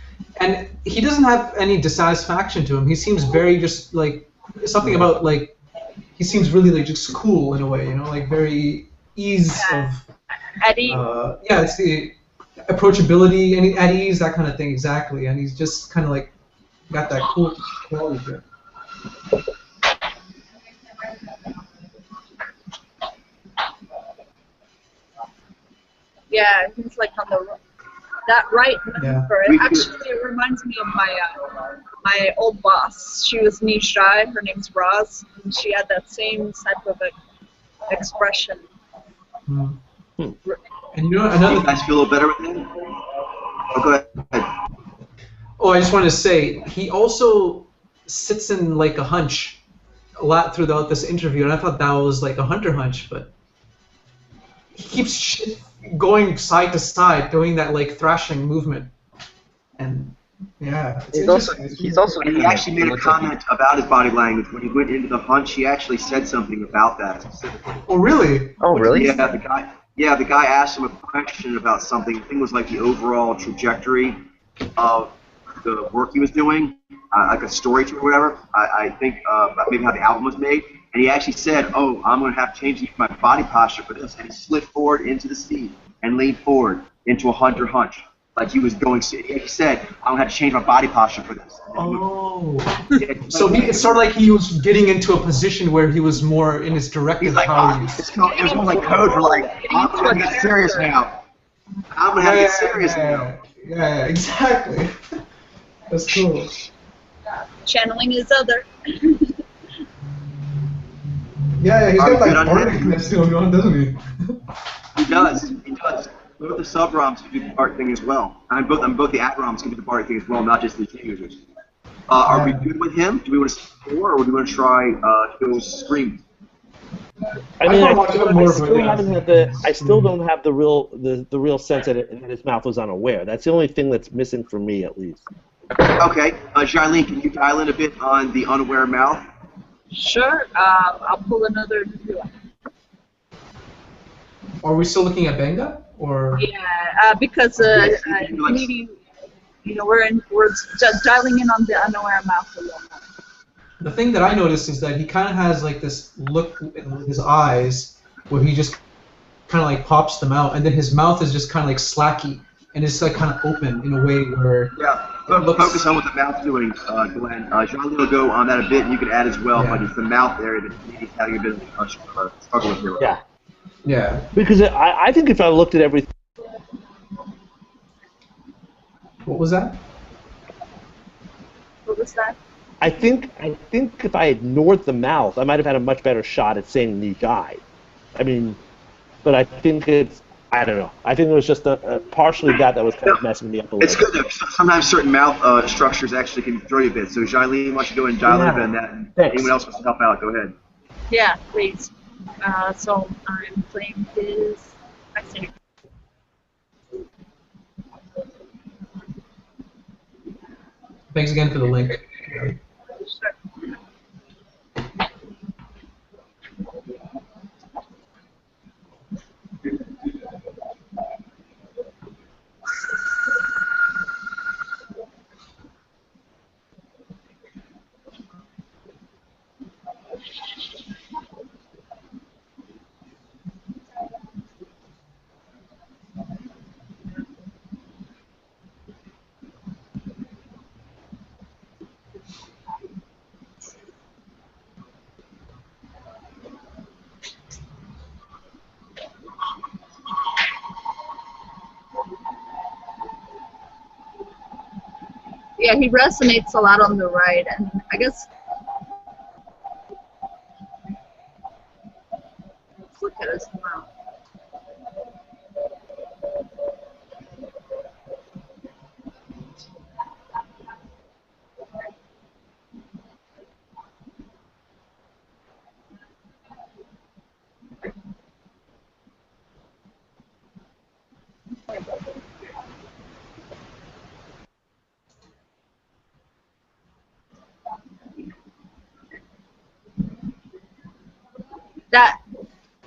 and he doesn't have any dissatisfaction to him. He seems very just like something about like he seems really like just cool in a way, you know, like very ease of. Eddie. Yeah, it's the approachability and at ease, that kind of thing, exactly. And he's just kind of like got that cool quality to it. Yeah, he's like on that right number. Yeah. Actually, it reminds me of my old boss. She was Nijai. Her name's Roz, and she had that same type of expression. Mm. And you know another. You guys feel a little better with him? Oh, go ahead. Oh, I just wanted to say he also sits in like a hunch a lot throughout this interview, and I thought that was like a hunter hunch, but he keeps going side to side, doing that like thrashing movement, and yeah. He's also. And he actually made a comment about his body language when he went into the hunch. He actually said something about that specifically. Oh really? Oh really? Yeah, the guy asked him a question about something. I think it was like the overall trajectory of the work he was doing, like a story to it or whatever. I think maybe how the album was made. And he actually said, "Oh, I'm going to have to change my body posture for this." And he slid forward into the seat and leaned forward into a hunter hunch, like he was going. He said, "I'm going to have to change my body posture for this." Oh. So it's sort of like he was getting into a position where he was more in his directive power. It was more like code for like, I'm going to get serious now. I'm going to have to get serious now. Yeah, exactly. That's cool. Channeling his other. Yeah, he's got like Barney going on, doesn't he? He does. Both the sub-ROMs can do the BART thing as well. And both the at-ROMs can do the BART thing as well, not just the G users. Are we good with him? Do we want to score, or do we want to try go Scream? I mean, I still don't have the real sense that his mouth was unaware. That's the only thing that's missing for me, at least. Okay, Jilene, can you dial in a bit on the unaware mouth? Sure. I'll pull another interview. Are we still looking at Benga, or? Yeah, because we're just dialing in on the unaware mouth a little more. The thing that I noticed is that he kind of has like this look in his eyes where he just kind of like pops them out, and then his mouth is just kind of like slacky, and it's like kind of open in a way where focus on what the mouth's doing, Glenn. Jean-Louis will go on that a bit, and you can add as well, but it's the mouth area that he's having a bit of struggle with here. Yeah. Yeah. Because I think if I looked at everything. What was that? What was that? I think if I ignored the mouth, I might have had a much better shot at saying Nijai. I mean, but I think I don't know. I think it was just partially that was kind of messing me up a little. It's good that sometimes certain mouth structures actually can throw you a bit. So, Jailene, why don't you go and dial a bit on that? And anyone else wants to help out, go ahead. Yeah, please. So I'm playing his accent. Thanks again for the link. Sure. Yeah, he resonates a lot on the right, and I guess let's look at his mouth.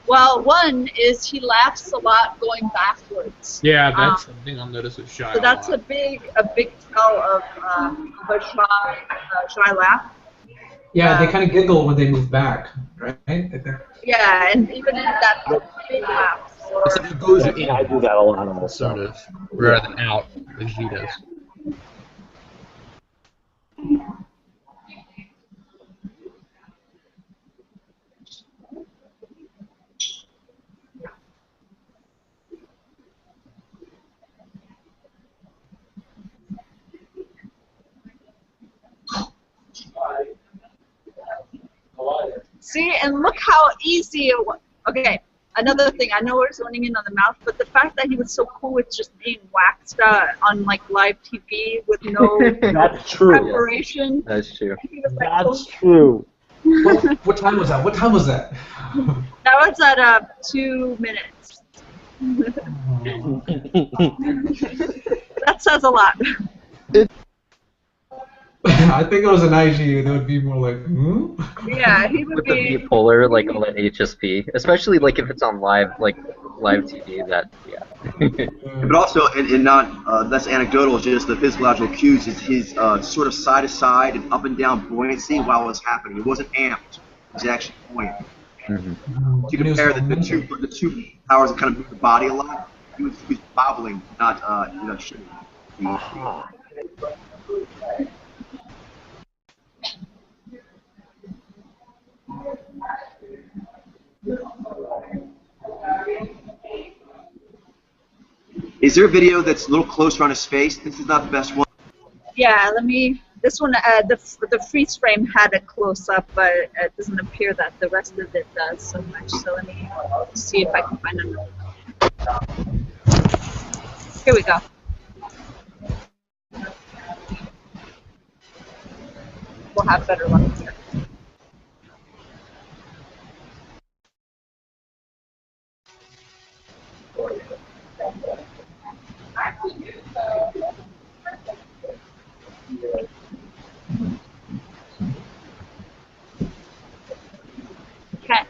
Well, one is he laughs a lot going backwards. Yeah, that's something I'll notice with Shy. So that's a big tell of a shy laugh. Yeah, they kind of giggle when they move back, right? Yeah, and even in that big laugh. It's like it goes in. I do that a lot on this sort of, rather than out, like he does. See, and look how easy it was. Okay, another thing, I know we're zoning in on the mouth, but the fact that he was so cool with just being waxed on like live TV with no That's true. preparation. That's true. Like, That's true. What time was that? What time was that? That was at 2 minutes. That says a lot. I think it was an IG. That would be more like, Yeah, he would With be. the bipolar, like on an HSP, especially like if it's on live TV. That But also, and not less anecdotal, just the physiological cues is his sort of side to side and up and down buoyancy while it was happening. It wasn't amped; it was actually buoyant. Mm-hmm. To compare the two powers that kind of move the body a lot, he was bobbling, not shooting. Is there a video that's a little closer on his face? This is not the best one. Yeah, let me. This one, the freeze frame had a close up, but it doesn't appear that the rest of it does so much. So let me see if I can find another. Here we go. We'll have better luck here. Okay.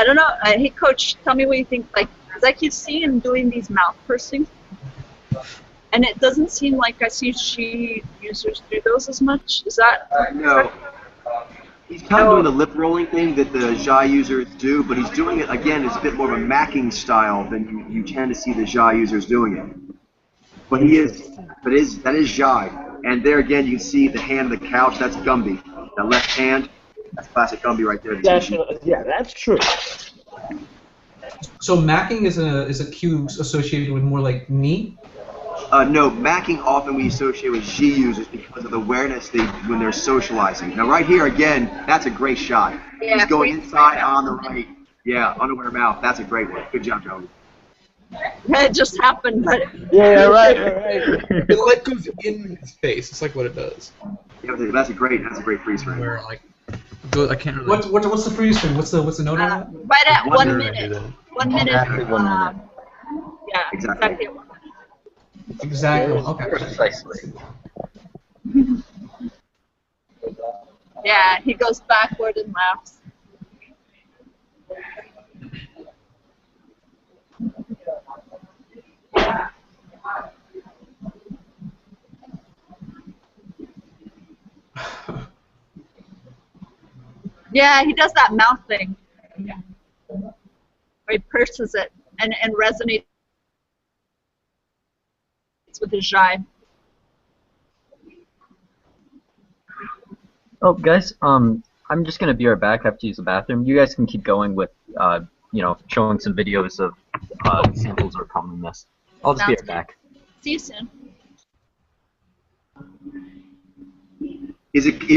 I don't know. Hey, Coach, tell me what you think. Like, because I keep seeing him doing these mouth pursing, and it doesn't seem like I see Xi users do those as much. Is that? No. He's kind of doing the lip rolling thing that the Xi users do, but he's doing it, again, it's a bit more of a macking style than you tend to see the Xi users doing it. But that is Xi. And there again, you can see the hand of the couch, that's Gumby. That left hand, that's classic Gumby right there. Yeah, that's true. So macking is a cue associated with more like knee? No, macking often we associate with Xi users because of the awareness when they're socializing. Now right here, again, that's a great shot. Yeah, he's going inside on the right. Yeah, unaware mouth. That's a great one. Good job, Joey. It just happened, but... Yeah, right. It like goes in his face. It's like what it does. Yeah, that's a great freeze frame. Where like, I can't really. What's the freeze frame? What's the note on that? Right at 1 minute. Minute. 1 minute. Exactly 1 minute. Yeah, exactly. Exactly. Okay. Precisely. Yeah, he goes backward and laughs. Yeah, he does that mouth thing. Yeah. Where he purses it and resonates with his Xi. Oh, guys, I'm just gonna be right back. I have to use the bathroom. You guys can keep going with, showing some videos of samples or common this. I'll just be right back. See you soon.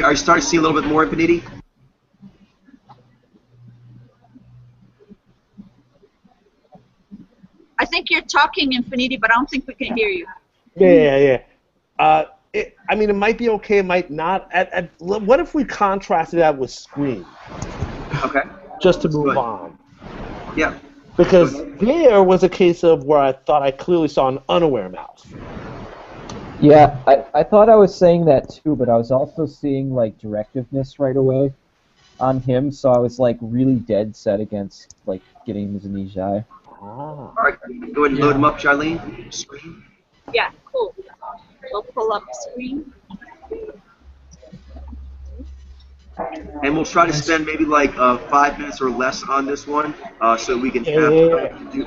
Are you starting to see a little bit more Infinity? I think you're talking, Infinity, but I don't think we can hear you. Yeah. It might be okay, it might not. What if we contrasted that with Scream? Okay. Just to move on. Yeah. Because there was a case of where I thought I clearly saw an unaware mouth. Yeah, I thought I was saying that too, but I was also seeing like directiveness right away on him, so I was like really dead set against like getting him as an Ijai. All right, go ahead and load him up, Charlene. Screen. Yeah, cool. We'll pull up screen. And we'll try to spend maybe like 5 minutes or less on this one, so we can have do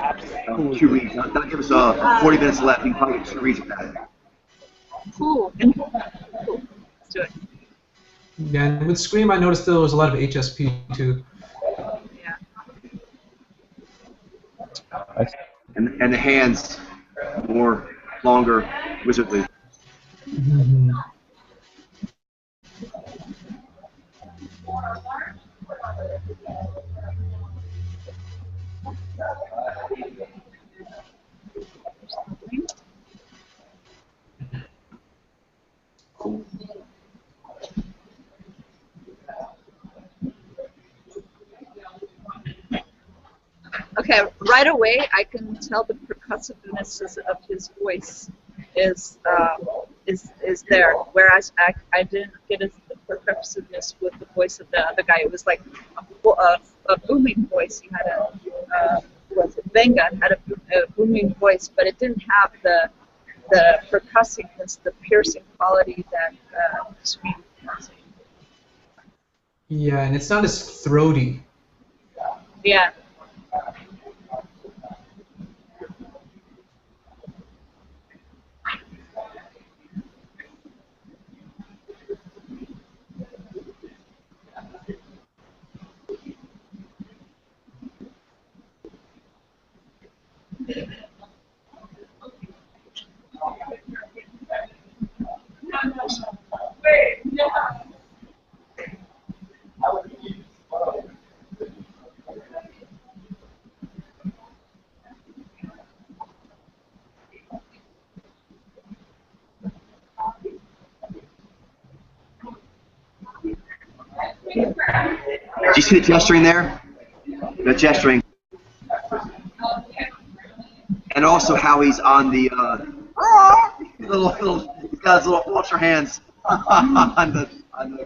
2 reads. That'll give us 40 minutes left. We can probably get 2 reads of that. Cool. Let's do it. Yeah, and with Scream, I noticed there was a lot of HSP too. Yeah. And the hands more longer, wizardly. Mm-hmm. Okay, right away I can tell the percussiveness of his voice is there, whereas I didn't get the percussiveness with the voice of the other guy. It was like a booming voice. He had Venga had a booming voice, but it didn't have the percussiveness, the piercing quality that Scream has. Yeah, and it's not as throaty. Yeah. Did you see the gesturing there? The gesturing. And also how he's on the he's got his little ultra hands on the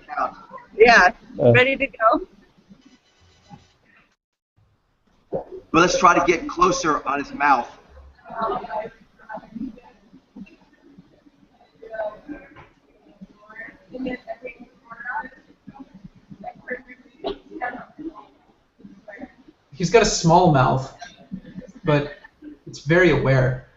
couch. Yeah. Ready to go? But let's try to get closer on his mouth. He's got a small mouth, but it's very aware.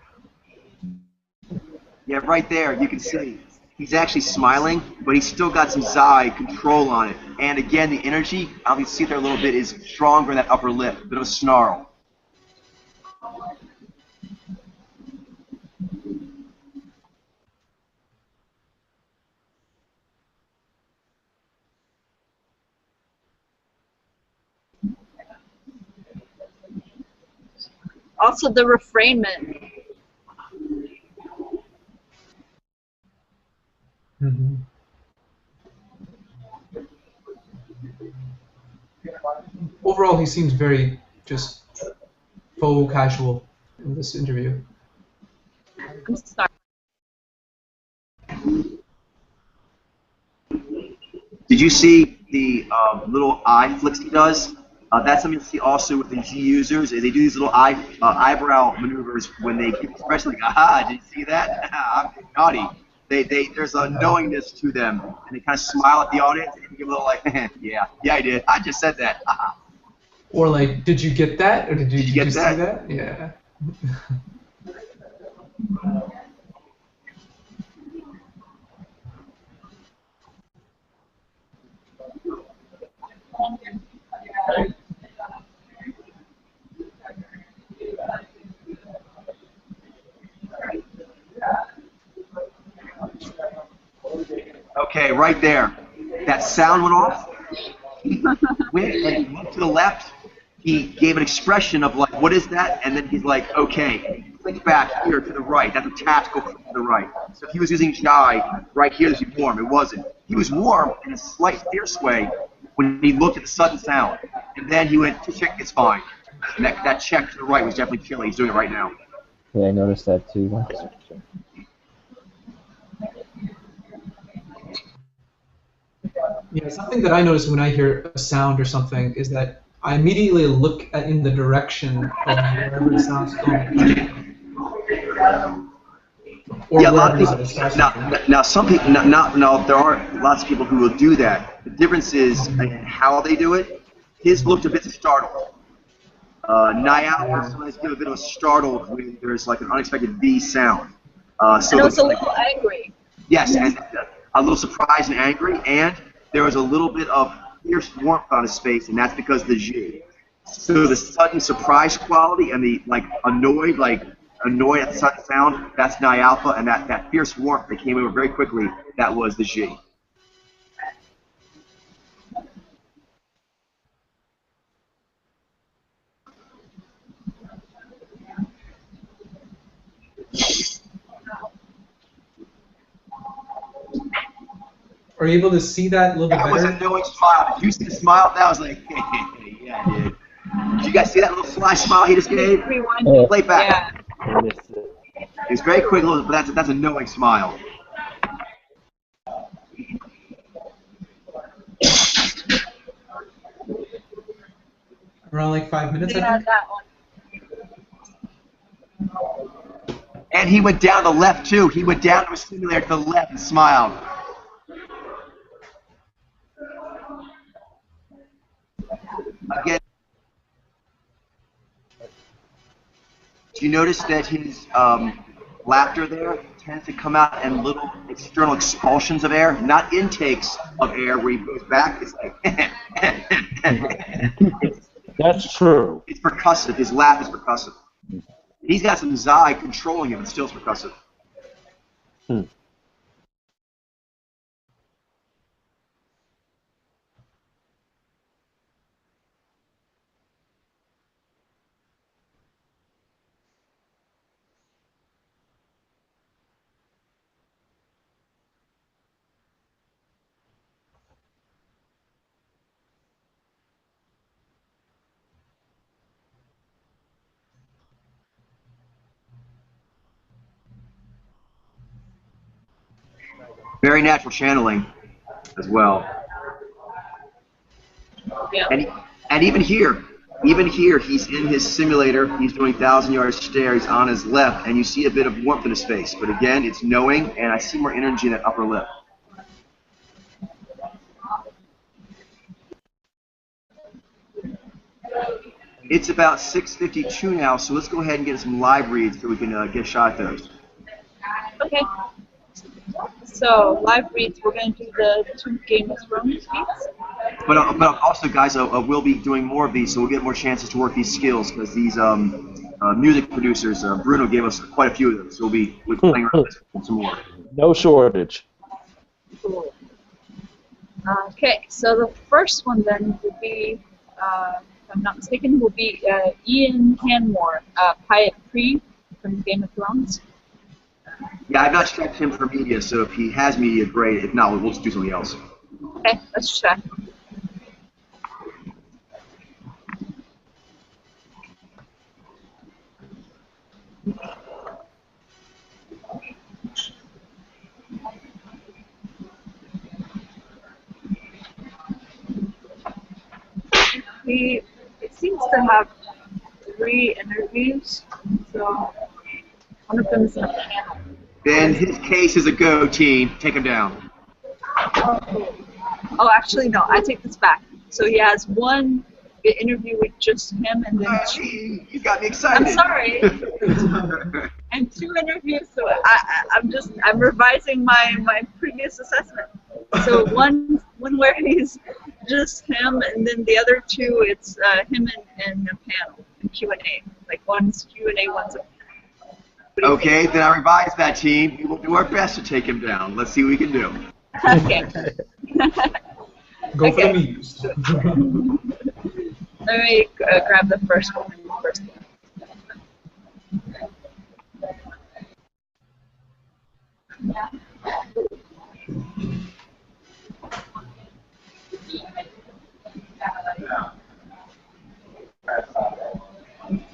Yeah, right there, you can see. He's actually smiling, but he's still got some Zai control on it. And again, the energy, I'll see it there a little bit, is stronger in that upper lip, a bit of a snarl. Also the refrainment. Mm-hmm. Overall, he seems very just faux casual in this interview. I'm sorry. Did you see the little eye flicks he does? That's something you'll see also with the Z users. They do these little eyebrow maneuvers when they give expression like, aha, did you see that? I'm naughty. There's a knowingness to them, and they kind of smile at the audience and give a little like, yeah, I did. I just said that. Or like, did you get that? Or did you get see that? that? Yeah. Okay, right there. That sound went off. He went and looked to the left. He gave an expression of like, what is that? And then he's like, okay. He clicked back here to the right. That's a tactical click to the right. So if he was using shy, right here to be warm. It wasn't. He was warm in a slight fierce way when he looked at the sudden sound. And then he went, check, it's fine. And that check to the right was definitely chilly. He's doing it right now. Yeah, I noticed that too. Yeah, something that I notice when I hear a sound or something is that I immediately look in the direction of wherever the sound's going. Or yeah, a lot of wherever people. Now, some people. Now, there are lots of people who will do that. The difference is how they do it. His looked a bit startled. Niall sometimes give a bit of a startled when there's like an unexpected V sound. So and also a little angry. Yes, and a little surprised and angry, and there was a little bit of fierce warmth on his face, and that's because of the G. So the sudden surprise quality and the annoyed at the sudden sound, that's Nialpha, and that fierce warmth that came over very quickly, that was the G. Are you able to see that a little bit That better? was a knowing smile. Did you see the smile? That was like, yeah, I did. Did you guys see that little sly smile he just gave? Play back. Yeah. It was very quick, but that's a knowing smile. Around like 5 minutes, I Yeah, think? that one. And he went down to the left, too. He went down to a simulator to the left and smiled. Again, do you notice that his laughter there tends to come out in little external expulsions of air, not intakes of air where he goes back? It's like, That's true. it's percussive. His laugh is percussive. He's got some Zai controlling him, and still it's percussive. Very natural channeling as well. Yeah. And even here, Even here, he's in his simulator. He's doing 1,000-yard stare. He's on his left, and you see a bit of warmth in his face. But again, it's knowing, and I see more energy in that upper lip. It's about 6:52 now, so let's go ahead and get some live reads so we can get a shot at those. Okay. So live reads, we're going to do the 2 Game of Thrones beats. But also, guys, we'll be doing more of these, so we'll get more chances to work these skills because these music producers, Bruno gave us quite a few of them, so we'll be playing around with some more. No shortage. Cool. Okay, so the first one then will be, if I'm not mistaken, will be Ian Hanmore, Piet Pre from Game of Thrones. Yeah, I've not checked him for media, so if he has media, great. If not, we'll just do something else. Okay, let's check. It seems to have 3 interviews, so one of them is in a panel. Then his case is a go, team. Take him down. Oh, actually, no, I take this back. So he has 1 interview with just him, and then You got me excited. I'm sorry. And 2 interviews, so I'm revising my previous assessment. So one where he's just him, and then the other 2 it's him and a panel and Q&A. Like one's Q&A, one's a panel. Okay, then I revised that, team. We will do our best to take him down. Let's see what we can do. Okay. Go for the Okay. memes. Let me grab the first one first.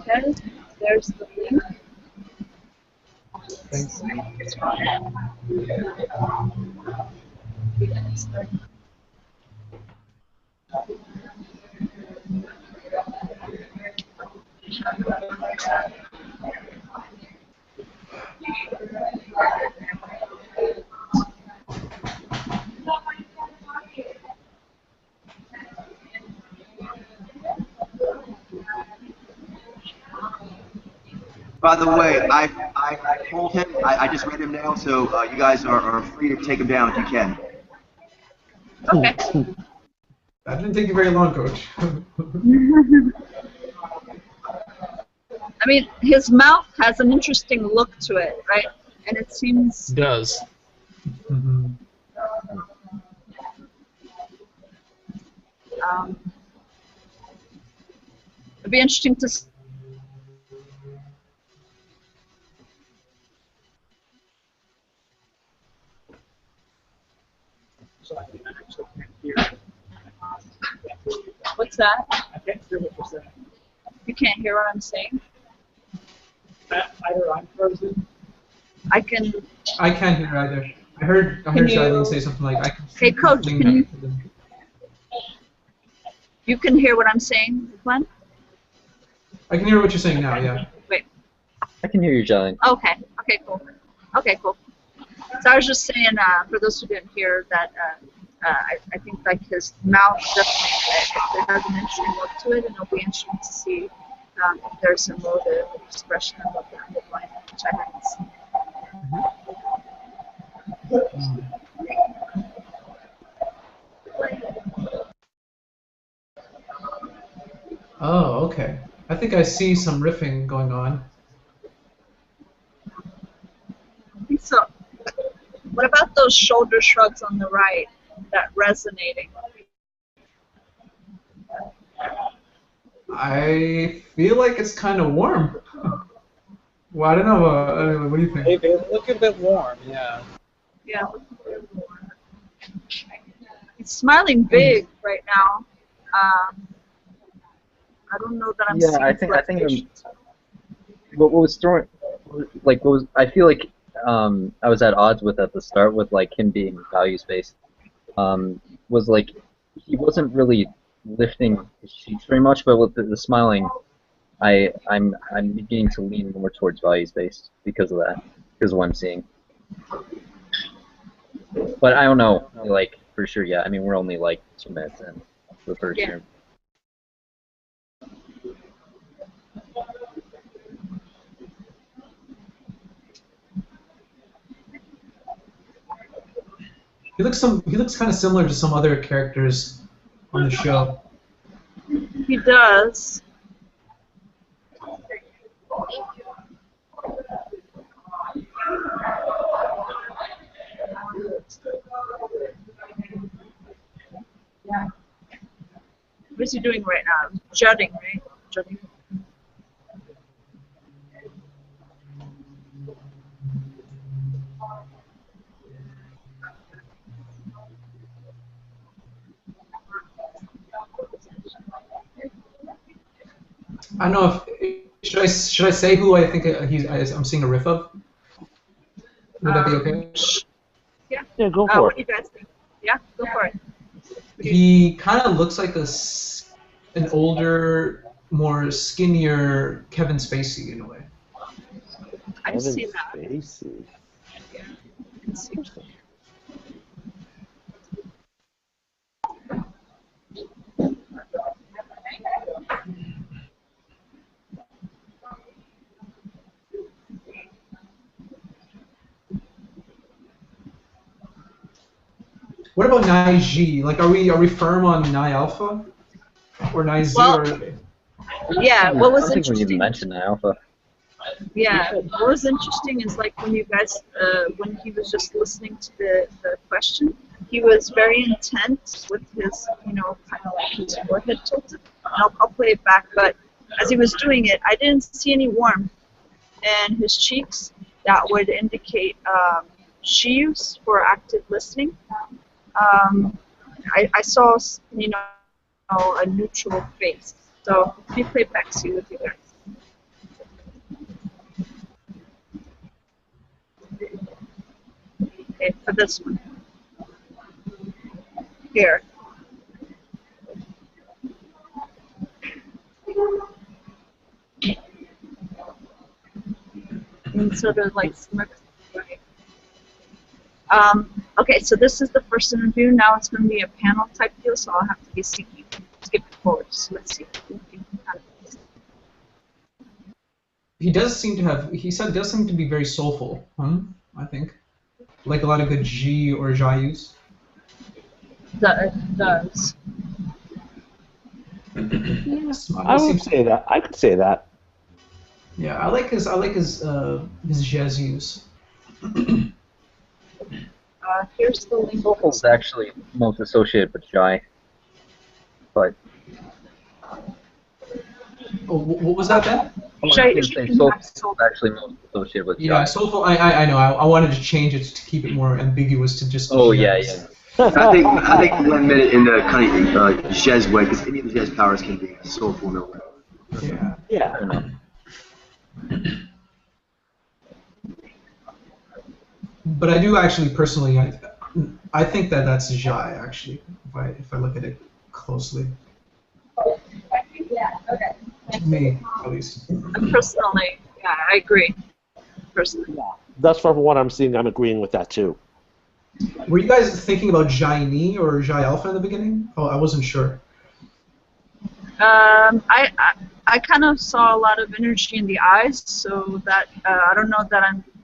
Okay, there's the link. Thanks. By the way, I told him, I just read him now, so you guys are free to take him down if you can. Okay. That didn't take you very long, Coach. I mean, his mouth has an interesting look to it, right? And it seems. It does. Mhm. It'd be interesting to. So I actually can't hear. What's that? I can't hear what you're saying. You can't hear what I'm saying? Either I'm frozen. I can. I can't hear either. I heard Can you- Charlene say something like, "I can." Hey, Coach, something can you- that- You can hear what I'm saying, Glenn? I can hear what you're saying now. Yeah. Wait. I can hear you, Jolene. Okay. Okay. Cool. Okay. Cool. So I was just saying, for those who didn't hear that, I think like his mouth definitely it has an interesting look to it, and it'll be interesting to see if there's a motive expression of what that look like, which I haven't seen. Oh, okay. I think I see some riffing going on. I think so. What about those shoulder shrugs on the right? That resonating. I feel like it's kind of warm. Well, I don't know. What do you think? They look a bit warm, yeah. Yeah. He's smiling big right now. I don't know that I'm Yeah, seeing I think fluctuations. what was throwing, like, what was, I feel like I was at odds with at the start with like him being values based. Was like he wasn't really lifting his cheeks very much, but with the smiling, I'm beginning to lean more towards values based because of that, because of what I'm seeing. But I don't know, like for sure. Yeah, I mean we're only like 2 minutes in the first year. He looks kind of similar to some other characters on the show. He does. What is he doing right now? Jutting, right? Jutting. I don't know if should I say who I think I'm seeing a riff of? Would that be okay? Yeah. Yeah, go for What it. do you guys think? Yeah, go for it. He kind of looks like an older, more skinnier Kevin Spacey in a way. I've seen that. Spacey. Yeah, I can see. What about Nai G? Like, are we firm on Nai Alpha or Nai Z? Well, or yeah, what was I don't think we even interesting? mentioned the alpha. Yeah, what was interesting is like when you guys, when he was just listening to the question, he was very intent with his, kind of like his forehead tilted. And I'll play it back, but as he was doing it, I didn't see any warmth in his cheeks that would indicate she use for active listening. I saw, a neutral face. So let me play back to you with you guys. Okay, for this one. Here. And sort of like smirks. Right. Okay, so this is the first interview. Now it's going to be a panel type deal, so I'll have to be skip it forward. So let's see. he does seem to have. He said does seem to be very soulful. I think, like a lot of good G or Jayus. It does. Yes, I would say that. I could say that. Yeah, I like his Jesus. Here's the link. Soulful's actually most associated with shy. But Oh, what was that, Ben? Soulful's actually most associated with shy. Yeah, soulful. I know. I wanted to change it to keep it more ambiguous to just. Oh yeah, yeah. I think 1 minute in the kind of Jez way, because any of the Jez powers can be soulful in a way. Yeah. Yeah. I don't know. But I do actually personally, I think that that's Jai actually. If I look at it closely. Yeah. Okay. To me, at least. Personally, yeah, I agree. Personally. Thus far from what I'm seeing, I'm agreeing with that too. Were you guys thinking about Jai Ni or Jai Alpha in the beginning? Oh, I wasn't sure. I kind of saw a lot of energy in the eyes, so that I don't know that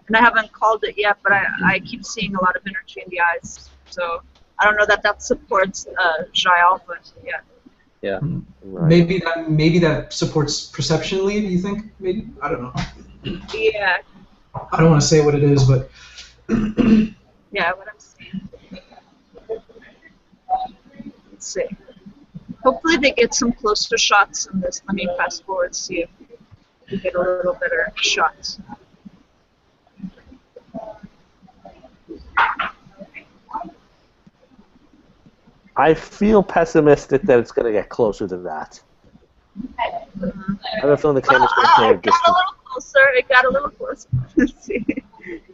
and I haven't called it yet, but I keep seeing a lot of energy in the eyes, so I don't know that supports Jai Alpha yet. Yeah. Right. Maybe that supports perceptionally. Do you think? Maybe I don't know. Yeah. I don't want to say what it is, but Yeah, what I'm saying. Let's see. Hopefully they get some closer shots in this. Let me fast forward, see if we get a little better shots. I feel pessimistic that it's going to get closer than that. I have a feeling the camera's going to stay a It got a distance. little closer. It got a little closer. Let's see.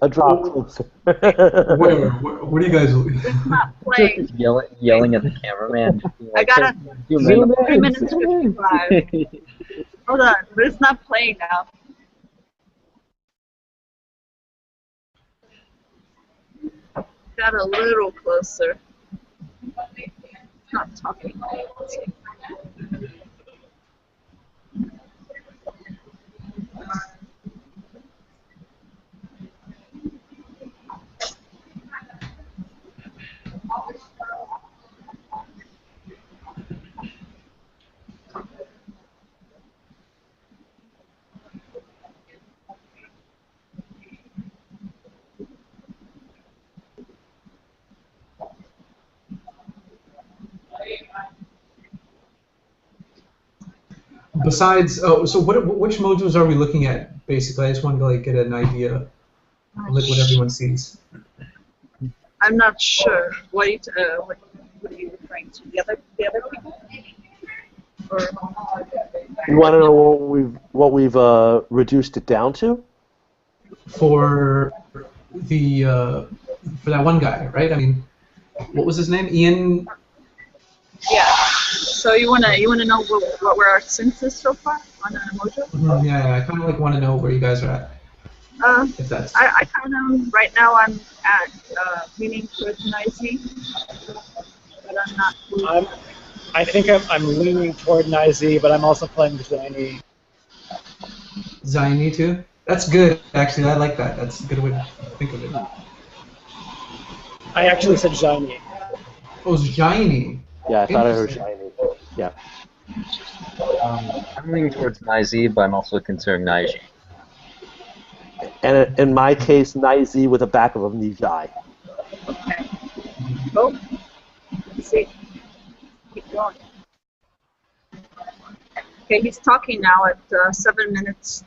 A drop closer. Where do you guys? It's not playing. Just yelling at the cameraman. I gotta Zoom zoom in. 3 minutes Zoom in. 55. Hold on, but it's not playing now. Got a little closer. It's not talking. Besides, so which mojos are we looking at? Basically, I just wanted to like get an idea of like what everyone sees. I'm not sure. What are you referring to? The other people? Or You want to know what we've reduced it down to? For the for that one guy, right? I mean, what was his name? Ian. yeah. So you wanna know what were our census so far on Mojo? Mhm, yeah, I kind of like want to know where you guys are at. If that's. I kind of right now I'm at leaning towards Nizy, but I'm not. I think I'm leaning toward Nizy, but I'm also playing Zany. Ziny too? That's good, actually. I like that. That's a good way to think of it. I actually said Zany. Oh, Ziny. Yeah, I thought I heard shiny. Yeah. I'm leaning towards Nizy, but I'm also considering Naiji. And in my case, Nizy with a back of a Nijai. Okay. Oh. Let's see. Keep going. Okay, he's talking now at 7 minutes.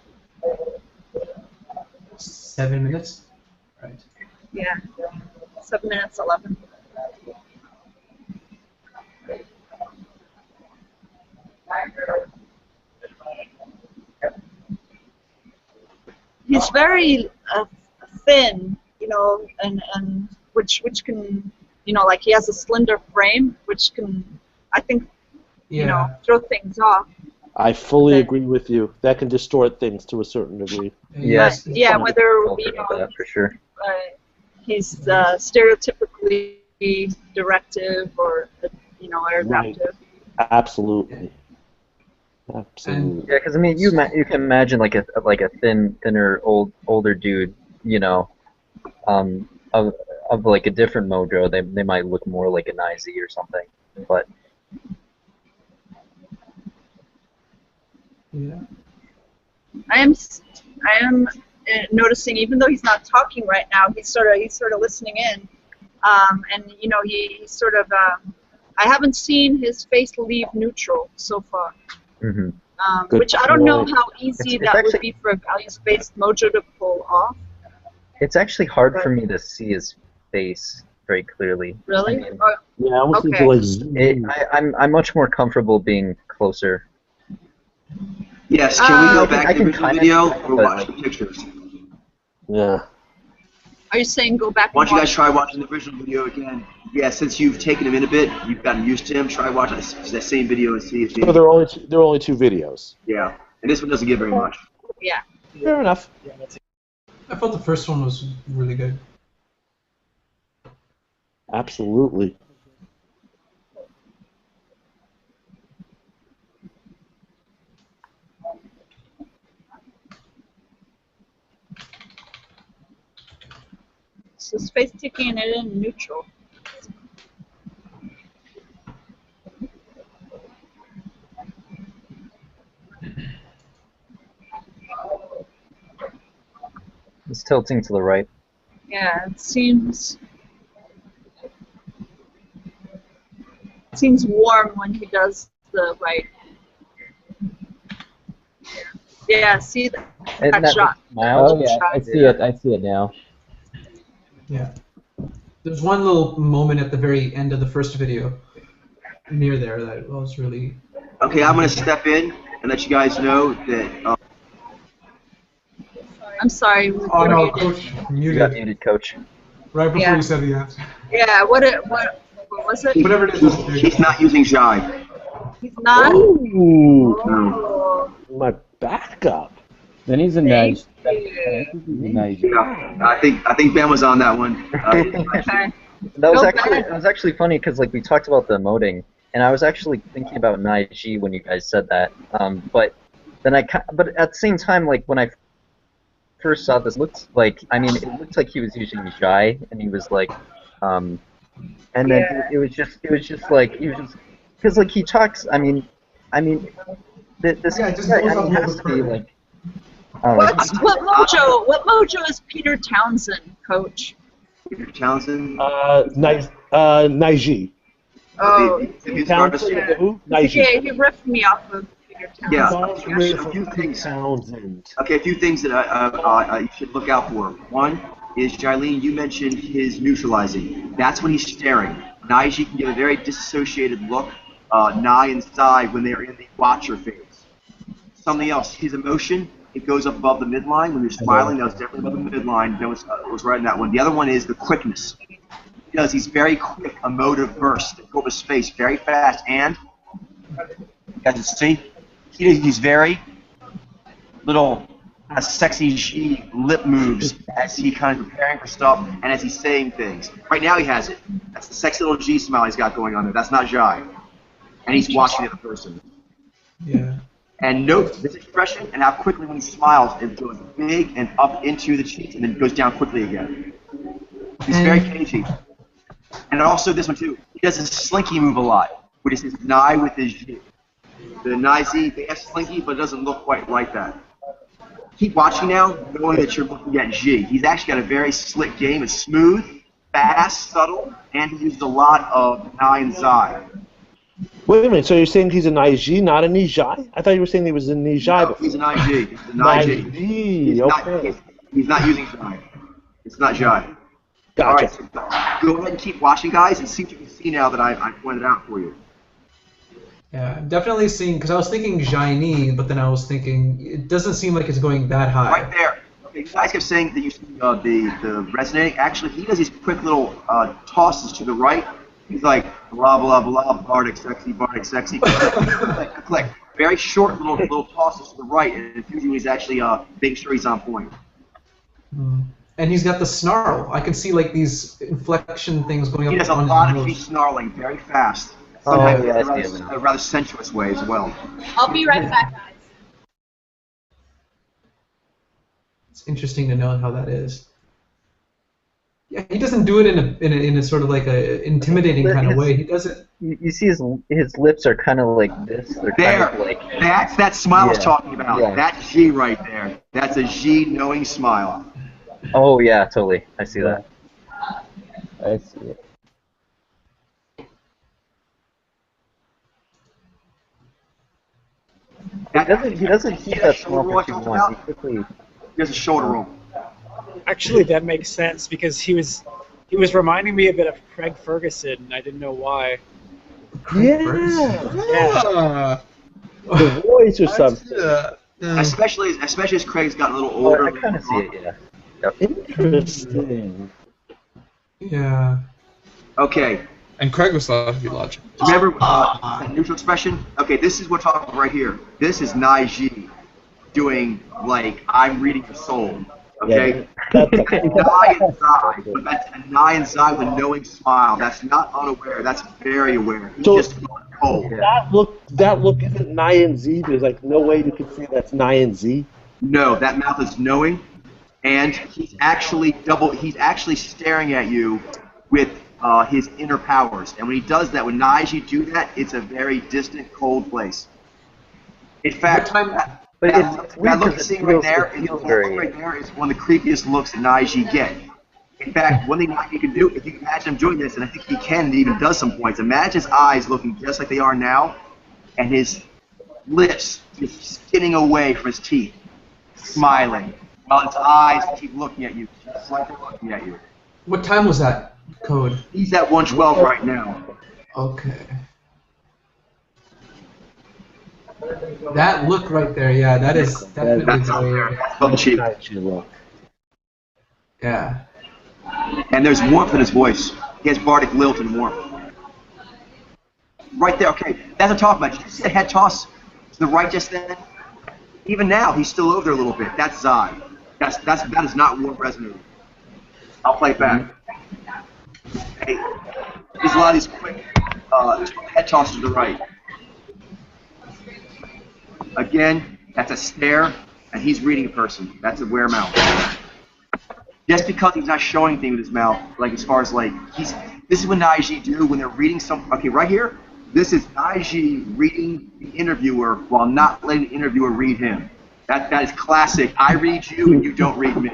7 minutes? Right. Yeah. 7 minutes 11. He's very thin, you know, and which can, you know, like he has a slender frame, which can, I think, Yeah. you know, throw things off. I fully agree with you. That can distort things to a certain degree. Yes. Yeah, whether, you know, that for sure. he's stereotypically directive or, you know, or adaptive. Absolutely. Absolutely. Yeah, because I mean, you can imagine like a thinner older dude, you know, of like a different mojo. They might look more like a Nizy or something, but. Yeah. I am noticing, even though he's not talking right now, he's sort of listening in, and you know he's sort of. I haven't seen his face leave neutral so far. Mm-hmm. Which I don't know how easy that would be for a values-based mojo to pull off. It's actually hard for me to see his face very clearly. Really? I mean, Yeah, I almost need Okay. to like zoom in. I'm much more comfortable being closer. Yes, can we go back I to the can original kinda video do that, or but, watch like- the pictures? Yeah. Are you saying go back? Why don't and you guys watch? try watching the original video again? Yeah, since you've taken him in a bit, you've gotten used to him, try watching that same video and see if So there are only two videos. yeah. And this one doesn't get very much. Yeah. Fair enough. Yeah, that's it. I thought the first one was really good. Absolutely. So his face taking it in neutral. It's tilting to the right. Yeah, it seems warm when he does the right. Yeah, see that shot. Oh yeah, I see it. I see it now. Yeah. There's one little moment at the very end of the first video near there that was really. Okay, I'm going to step in and let you guys know that I'm sorry. Oh you're no, muted. Coach You got muted muted, Coach. right before Yeah. you said the answer. Yeah. What was it? Whatever it is, that's big. He's not using Jai. He's not. Ooh, Oh. my backup. Then he's a Thank nice. you. Nice. Yeah, I think Ben was on that one. Okay. That was Go actually back. it was actually funny because like we talked about the emoting, and I was actually thinking about Naiji when you guys said that. But then but at the same time, like when I first saw this, looked like it looked like he was using Jai, and he was like, and then Yeah. it was just like he was just because like he talks. This Yeah, it just guy, goes I up mean, a has little to be bit. like. I don't know, What mojo is Peter Townsend, Coach? Peter Townsend. Naiji. Oh, His Townsend, yeah. who? Naiji. Yeah, he ripped me off of Peter Townsend. Yeah, a few Pete things. Townsend. Okay, a few things that you should look out for. One is, Jilene, you mentioned his neutralizing. That's when he's staring. Naiji can give a very disassociated look, Nai and Sai, when they're in the watcher phase. Something else, his emotion, it goes up above the midline. When you're smiling, that was definitely above the midline. That was right in that one. The other one is the quickness. Because he's very quick, emotive bursts that go up his face very fast, and you guys can see, he's very little sexy G lip moves as he kind of preparing for stuff and as he's saying things. Right now he has it. That's the sexy little G smile he's got going on there. That's not Jai. And he's watching the other person. Yeah. And note this expression and how quickly when he smiles, it goes big and up into the cheeks and then goes down quickly again. He's very cagey. And also this one too, he does a slinky move a lot, which is his Nai with his G. The Nai Z, they have slinky, but it doesn't look quite like that. Keep watching now, knowing that you're looking at G. He's actually got a very slick game. It's smooth, fast, subtle, and he uses a lot of Nai and Zai. Wait a minute, so you're saying he's a Naiji, not a Nijai? I thought you were saying he was a Nijai No, before. he's an IG. He's an IG. Naiji, okay. He's not using Jai. It's not Jai. Gotcha. All right, so go ahead and keep watching, guys, and see what you can see now that I pointed out for you. Yeah, I'm definitely seeing, because I was thinking Jaini, but then I was thinking, it doesn't seem like it's going that high. Right there. Okay, you guys kept saying that you see the resonating. Actually, he does these quick little tosses to the right. He's like, blah, blah, blah, Bardic sexy. click, click. Very short little tosses to the right, and it's usually he's actually making sure he's on point. And he's got the snarl. I can see like these inflection things going up. He does a on lot his of nose. deep snarling very fast. Oh, Sometimes yeah, in I see it. a rather sensuous way as well. I'll be right back, guys. It's interesting to know how that is. Yeah, he doesn't do it in a sort of like a intimidating kind of way. He does it. You see his lips are kind of like this. They're kind There, of like. that's that smile I was Yeah, talking about. yeah. That G right there. That's a G knowing smile. Oh yeah, totally. I see that. I see it. He doesn't keep that small for too long. He quickly. There's a shoulder roll. Actually, that makes sense because he was reminding me a bit of Craig Ferguson. And I didn't know why. Yeah. Yeah. The voice or something. Especially as Craig's gotten a little Oh, older. I kind of see it. Yeah. Yep. Interesting. Yeah. Okay. And Craig was thought to be logic. Remember that neutral expression? Okay, this is what we're talking about right here. This is Naiji doing like I'm reading your soul. Okay? That's Nai and Zai, but that's a Nai and Zai with a knowing smile. That's not unaware. That's very aware. He's So- just cold. that look isn't Nai and Z. There's like no way you could say that's Nai and Z. No, that mouth is knowing, and he's actually staring at you with his inner powers. And when he does that, when Naiji do that, it's a very distant, cold place. In fact, But that it's weird look because you're seeing right there, it feels very. right there is one of the creepiest looks that Naiji get. In fact, one thing Naiji can do, if you can imagine him doing this, and I think he can and even does some points, imagine his eyes looking just like they are now, and his lips just skinning away from his teeth, smiling, while his eyes keep looking at you, just like they're looking at you. What time was that code? He's at 112 right now. Okay. That look right there, yeah, that is definitely That's the up way. there. That's tongue in cheek. Yeah. And there's warmth in his voice. He has bardic lilt and warmth. Right there, okay. That's what I'm talking about. Did you see the head toss to the right just then? Even now, he's still over there a little bit. That's Zai. That is not warm resonating. I'll play it back. Hey, there's a lot of these quick head tosses to the right. Again, that's a stare, and he's reading a person. That's a wear mouth. Just because he's not showing anything with his mouth, like as far as like this is what Naiji do when they're reading some. Okay, right here, this is Naiji reading the interviewer while not letting the interviewer read him. That is classic. I read you and you don't read me.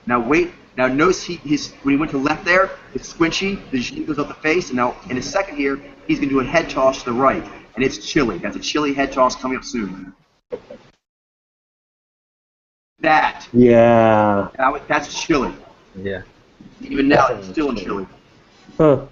Now wait. Now notice when he went to the left there, it's squinchy. The G goes up the face, and now in a second here, he's going to do a head toss to the right, and it's chilly. That's a chilly head toss coming up soon. That. Yeah. That's chilly. Yeah. Even now, it's still chilly. Huh.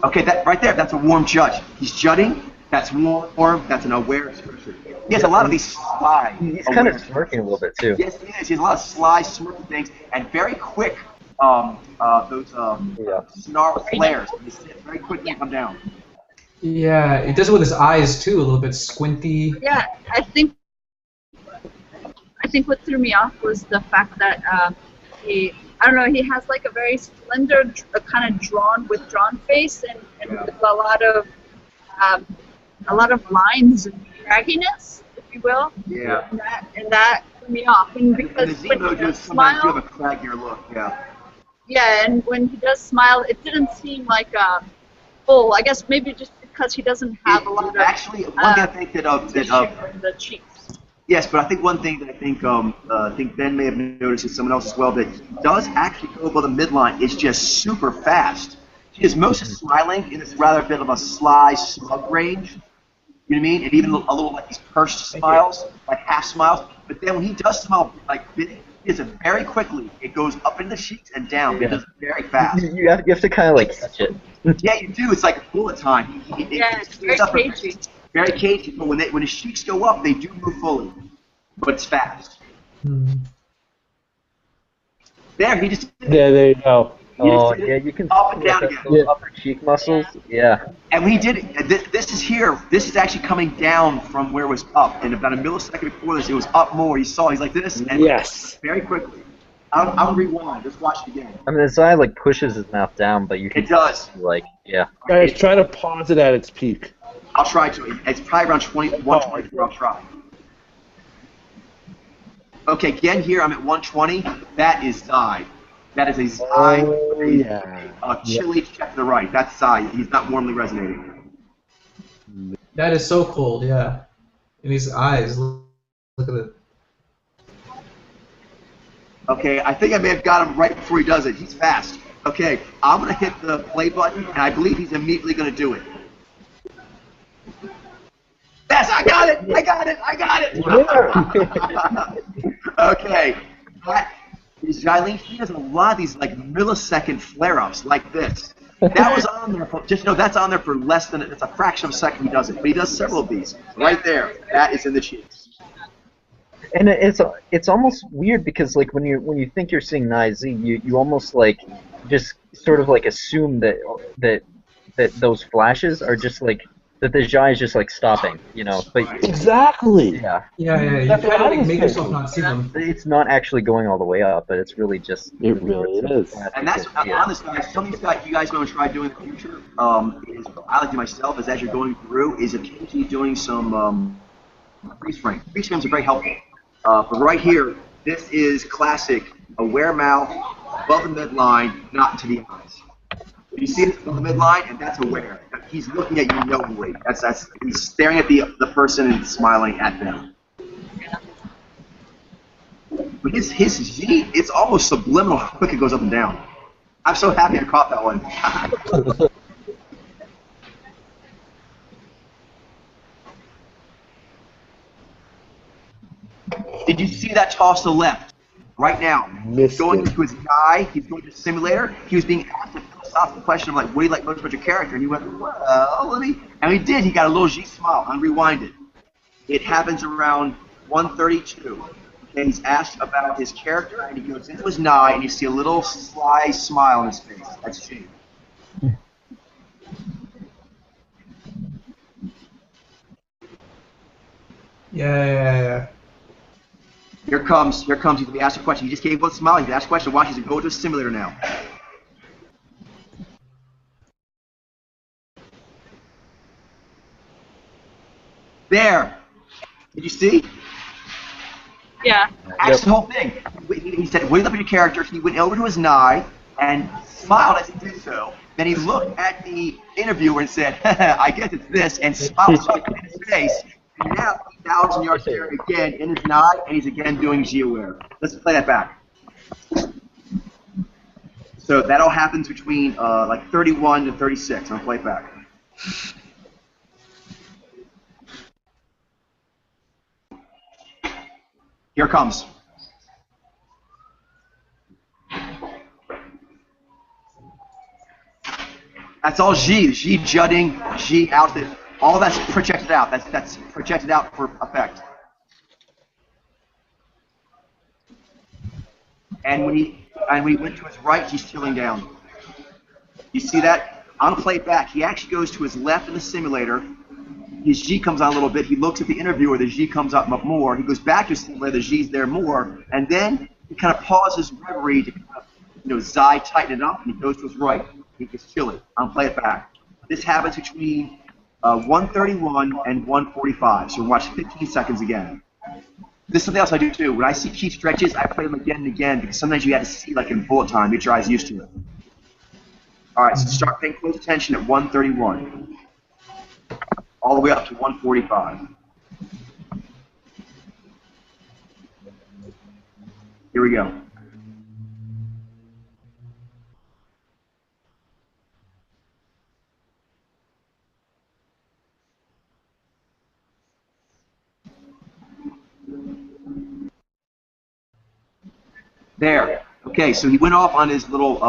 Okay, that right there, that's a warm judge. He's judging. That's warm. That's an aware expression. He has a lot of these sly. He's kind of smirking a little bit too. Yes, he is. He has a lot of sly, smirky things, and very quick. Snarl flares. Very quickly come down. Yeah, it does it with his eyes too, a little bit squinty. Yeah, I think what threw me off was the fact that he has like a very slender, kind of withdrawn face, and with a lot of lines and dragginess, if you will. Yeah. And that threw me off. And because And the when Zemo he does just sometimes smile, do have a craggier look. Yeah. yeah, and when he does smile, it didn't seem like full. I guess maybe just because he doesn't have a lot of Actually, one thing I think tissue in the cheeks. yes, but I think one thing that I think Ben may have noticed, and someone else as well, that he does actually go above the midline. It's just super fast. He is mostly smiling in this rather bit of a sly, smug range. You know what I mean? And even a little like these pursed smiles, like half smiles. But then when he does smile like big, he does it very quickly. It goes up in the cheeks and down. But he does it very fast. You have to kind of like catch it. Yeah, you do. It's like bullet time. It's very cagey. Very cagey. But when his cheeks go up, they do move fully. But it's fast. There, he just. There you go. Oh, yeah, you can up and see down like again. those upper cheek muscles. Yeah. And when he did it, this is here. This is actually coming down from where it was up. And about a millisecond before this, it was up more. He's like this. And Yes. very quickly. I'll rewind. Just watch it again. I mean, his eye like pushes his mouth down, but you can It does. like, yeah. Guys, try to pause it at its peak. I'll try to. It's probably around 124. I'll try. Okay, again here I'm at 120. That is Zai. That is a Zai. Oh, yeah. Chilly check to the right. That's Zai. He's not warmly resonating. That is so cold, yeah. In his eyes, look at it. Okay, I think I may have got him right before he does it. He's fast. Okay, I'm going to hit the play button, and I believe he's immediately going to do it. Yes, I got it! I got it! I got it! Okay, that is Jilene. He does a lot of these like millisecond flare-ups like this. That was on there for, just know that's on there for less than, it's a fraction of a second he does it. But he does several of these. Right there. That is in the cheeks. And it's almost weird because like when you think you're seeing Nai-Z, you almost like just sort of like assume that those flashes are just like that the Jai is just like stopping, you know. But Exactly. yeah, Yeah. You That's kind what of I like was make yourself thinking. not see them. it's not actually going all the way up, but it's really just It really is. And that's on this guys. Some of these guys you guys want to try doing in the future. Is I like to myself is as you're going through is occasionally doing some freeze frame. Freeze frames are very helpful. But right here, this is classic aware mouth above the midline, not to the eyes. You see it above the midline, and that's aware. He's looking at you knowingly. That's he's staring at the person and smiling at them. But his Z, it's almost subliminal how quick it goes up and down. I'm so happy I caught that one. Did you see that toss to the left? right now. He's going into his guy. He's going to the simulator. He was being asked a philosophical question of like, what do you like most about your character? And he went, well, let me. And he did. He got a little G smile. And rewind it. It happens around 1:32. And he's asked about his character, and he goes into his nigh, and you see a little sly smile on his face. That's G. Yeah. Here comes. He's going to be asked a question. He just gave one smile. He's asked a question. Watch. He's going to go to a simulator now. There. Did you see? Yeah. That's the whole thing. He said, what do you love in your character? He went over to his nigh and smiled as he did so. Then he looked at the interviewer and said, I guess it's this, and smiled in his face. And now, 1,000 yards there again in his nigh, and he's again doing G-aware. Let's play that back. So that all happens between like 31 to 36. I'll play it back. Here it comes. That's all G. G jutting, G out. All that's projected out. That's projected out for effect. And when he went to his right, he's tilling down. You see that? I'm gonna play it back. He actually goes to his left in the simulator. His G comes on a little bit. He looks at the interviewer. The G comes up more. He goes back to his simulator. The G's there more. And then he kind of pauses reverie to kind of, Xi tighten it up, and he goes to his right. He gets chilly. I'm gonna play it back. This happens between 1:31 and 1:45. So we'll watch 15 seconds again. This is something else I do too. When I see key stretches, I play them again and again because sometimes you have to see like in bullet time, get your eyes used to it. All right, so start paying close attention at 1:31, all the way up to 1:45. Here we go. There. Okay, so he went off on his little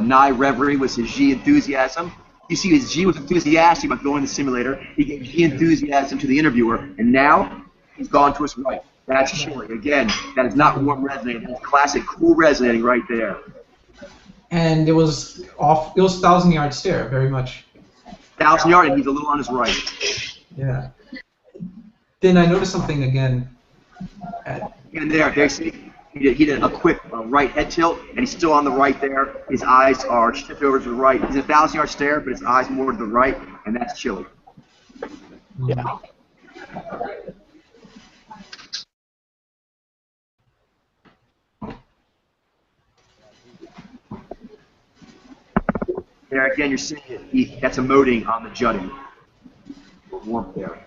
nigh reverie with his G enthusiasm. You see his G was enthusiastic about going to the simulator. He gave G enthusiasm to the interviewer, and now he's gone to his right. That's chilly. Again, that is not warm resonating. That's classic cool resonating right there. And it was 1,000-yard stare, very much. 1,000-yard, and he's a little on his right. Yeah. Then I noticed something again. And there, see? He did a quick right head tilt, and he's still on the right there. His eyes are shifted over to the right. He's a 1,000-yard stare, but his eyes more to the right, and that's chilly. Yeah. There again, you're seeing it. That's emoting on the jutting. Warmth there.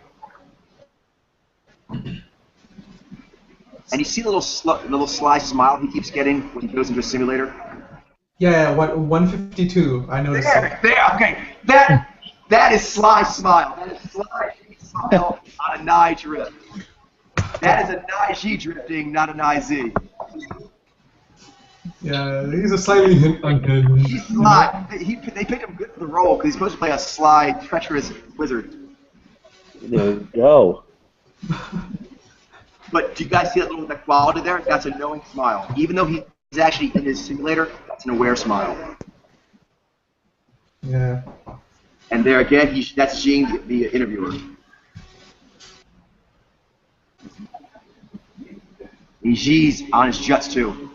And you see the little sly smile he keeps getting when he goes into a simulator? Yeah, 152, I noticed. There, okay. That is sly smile. That is sly smile on a nigh drift. That is a nigh G drifting, not a nigh Z. Yeah, he's a slightly unhinged. He's sly. They picked him good for the role because he's supposed to play a sly, treacherous wizard. There you go. But do you guys see that quality there? That's a knowing smile. Even though he's actually in his simulator, that's an aware smile. Yeah. And there again, that's Gene, the interviewer. And G's on his juts too.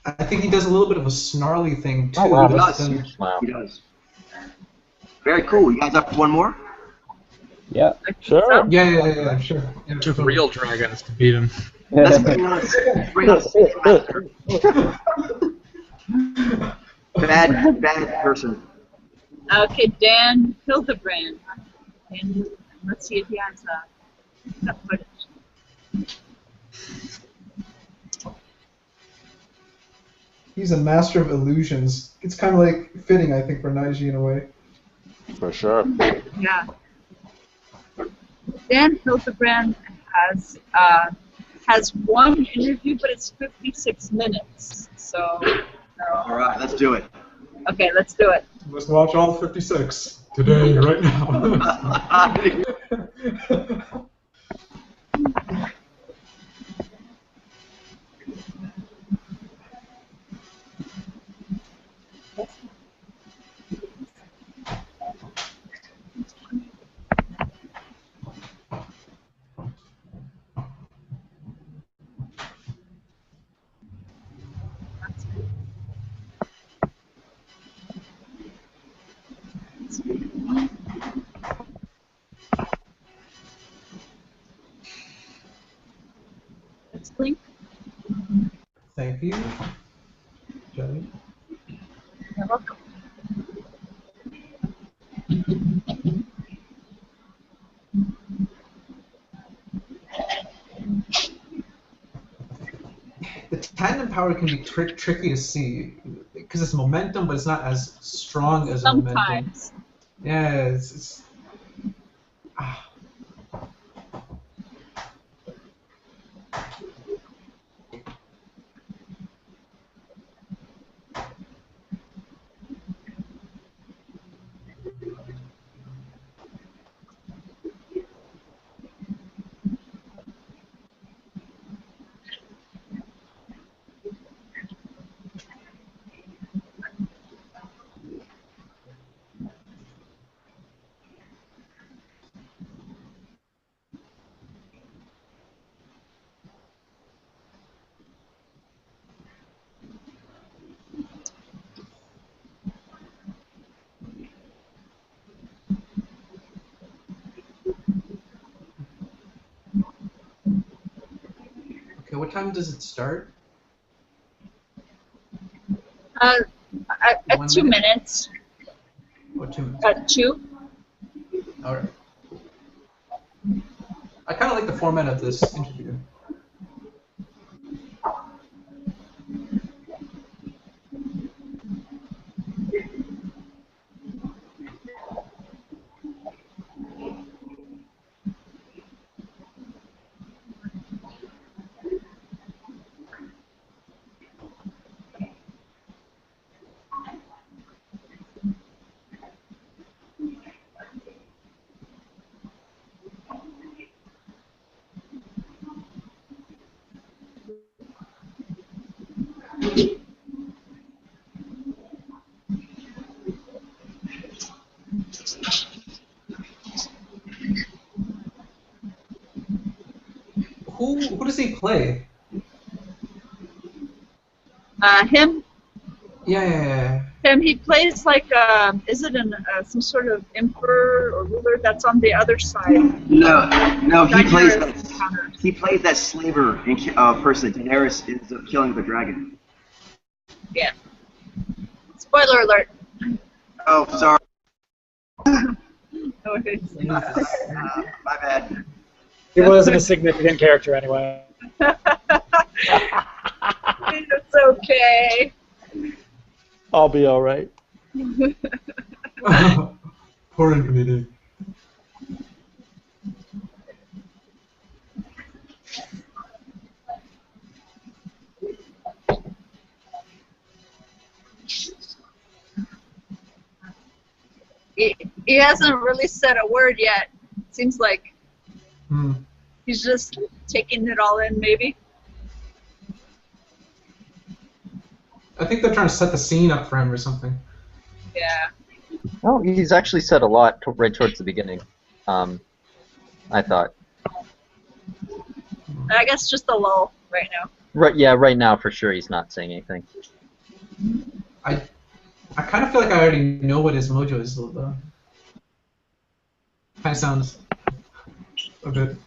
I think he does a little bit of a snarly thing too. Oh, wow, He does. huge smile. He does. Very cool. You guys up for one more? Yeah. Sure. Yeah, sure. Yeah, Took totally. real dragons to beat him. Let's bring on bad person. Okay, Dan Hildebrand. And let's see if he has that footage. He's a master of illusions. It's kind of like fitting, I think, for Naiji in a way. For sure. Yeah. Dan Hildebrand has has one interview, but it's 56 minutes. So. All right, let's do it. Okay, let's do it. Let's watch all 56 today, right now. Let's link. Thank you, Jenny. You're welcome. The tandem power can be tricky to see because it's momentum, but it's not as strong as momentum. Sometimes. Yeah, it's ah. Okay, what time does it start? At 1 2 minute? minutes. What 2 minutes? At 2. All right. I kind of like the format of this interview. Who does he play? Him. Yeah. Him. He plays like is it some sort of emperor or ruler that's on the other side? No, he plays Daenerys that. counters. He plays that slaver person that Daenerys ends up killing the dragon. Yeah. Spoiler alert. Oh, sorry. Okay. My bad. He wasn't a significant character anyway. It's okay. I'll be all right. Poor Infinity. He hasn't really said a word yet. Seems like he's just taking it all in, maybe. I think they're trying to set the scene up for him or something. Yeah. Oh, he's actually said a lot right towards the beginning. I thought. I guess just a lull right now. Right, yeah, right now for sure he's not saying anything. I kind of feel like I already know what his mojo is, though. Kind of sounds a bit.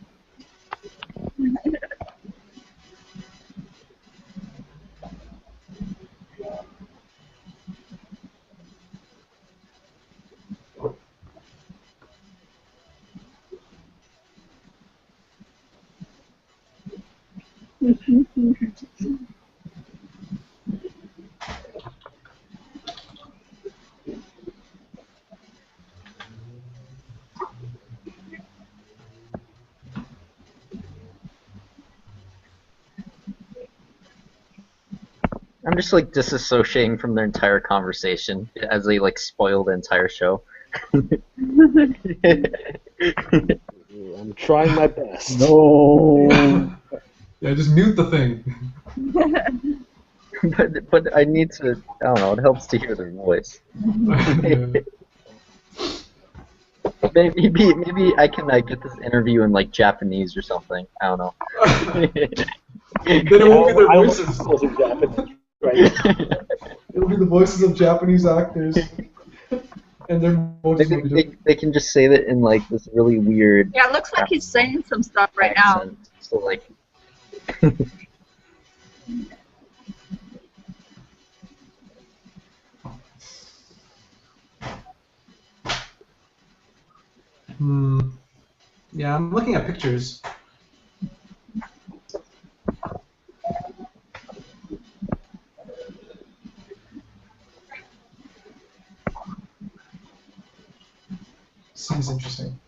I'm just like disassociating from their entire conversation as they like spoil the entire show. I'm trying my best. No. Yeah, just mute the thing. but I need to. I don't know. It helps to hear their voice. Yeah. Maybe I can get this interview in like Japanese or something. I don't know. Then it won't be their I voices. was in Japanese, right? It'll be the voices of Japanese actors, and their voices will be Maybe different. they can just say that in like this really weird Yeah, it looks like he's saying some stuff right now. accent. So like. Yeah, I'm looking at pictures. Seems interesting.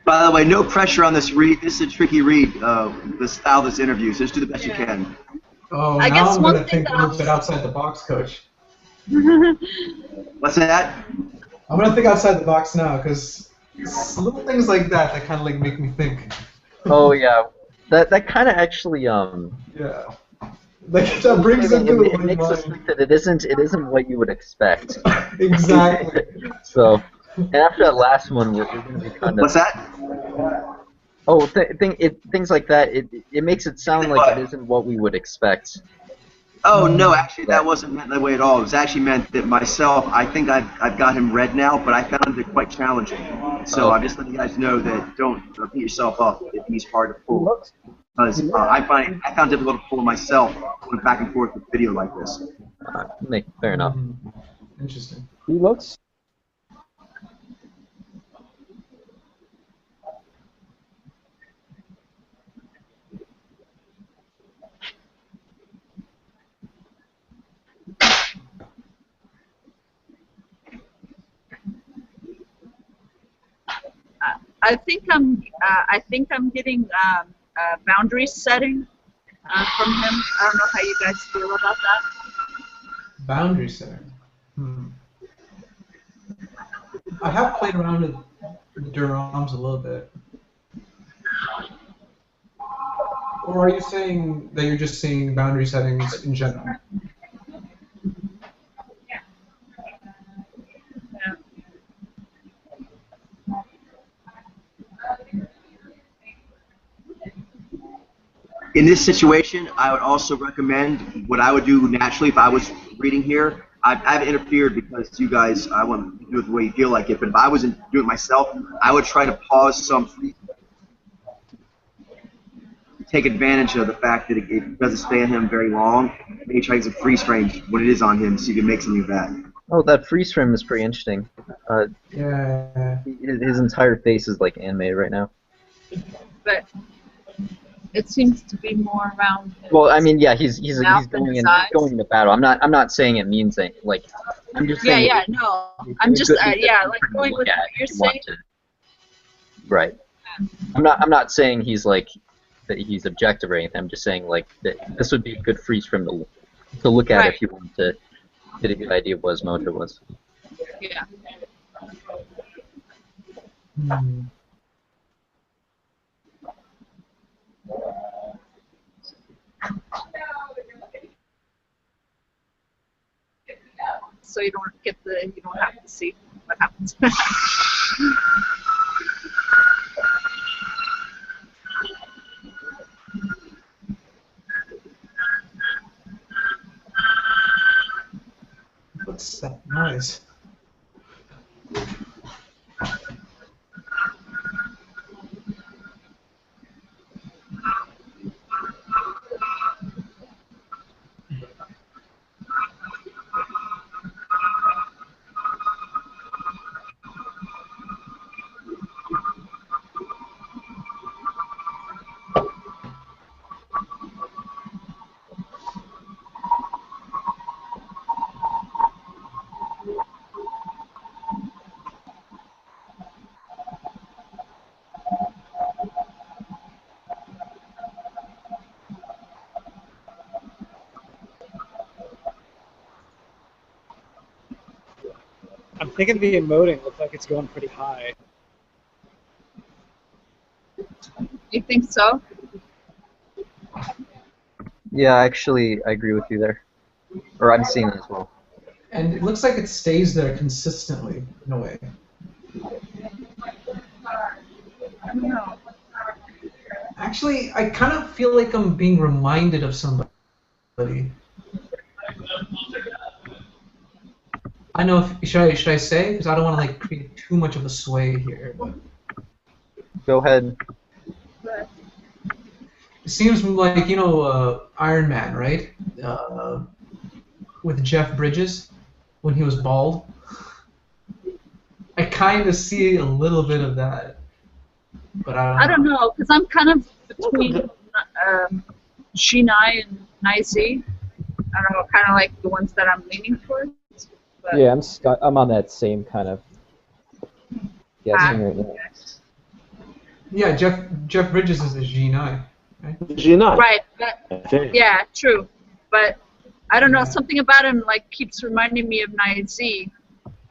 By the way, no pressure on this read. This is a tricky read, the style of this interview, so just do the best you can. Oh, I now guess I'm one gonna thing think that a little bit outside the box, Coach. What's that? I'm gonna think outside the box now, because little things like that kind of like make me think. Oh yeah, that kind of actually Yeah. Like that brings it, into the it makes us think that it isn't what you would expect. Exactly. So, and after that last one, we're gonna be kind of. What's that? Oh, things like that. It makes it sound like it isn't what we would expect. Oh no, actually that wasn't meant that way at all. It was actually meant that myself, I think I've got him read now, but I found it quite challenging. So I'm just letting you guys know that don't beat yourself up if he's hard to pull. Because I found it difficult to pull myself going back and forth with video like this. Fair enough. Interesting. He looks. I think I'm getting boundary setting from him. I don't know how you guys feel about that. Boundary setting. I have played around with Durams a little bit. Or are you saying that you're just seeing boundary settings in general? In this situation, I would also recommend what I would do naturally if I was reading here. I've interfered because you guys, I want to do it the way you feel like it, but if I wasn't doing it myself, I would try to pause some free, take advantage of the fact that it doesn't stay on him very long. Maybe try to get some freeze frames when it is on him so you can make something of that. Oh, that freeze frame is pretty interesting. Yeah. His entire face is like animated right now. But it seems to be more around. Well, I mean, yeah, he's mouth and going his in eyes. going into battle. I'm not saying it means that, like, I'm just saying. Yeah, no. I'm just like going with what you're saying. Right. I'm not saying he's like that he's objective or anything. I'm just saying like that this would be a good freeze for him to look at if you want to get a good idea of what his mojo was. Yeah. So you don't have to see what happens. What's that noise? I'm thinking the emoting looks like it's going pretty high. You think so? Yeah, actually, I agree with you there. Or I'm seeing it as well. And it looks like it stays there consistently, in a way. I don't know. Actually, I kind of feel like I'm being reminded of somebody. I know. Should I say? Because I don't want to like create too much of a sway here. But Go ahead. But it seems like Iron Man, right? With Jeff Bridges when he was bald. I kind of see a little bit of that, but I don't know, because I'm kind of between Shinai and Nai-Z. I don't know, kind of like the ones that I'm leaning towards. But, Yeah, I'm on that same kind of guessing right now. Yeah, Jeff Bridges is a G9, right? G9. Right. Yeah, true. But I don't know, something about him like keeps reminding me of Nai-Z.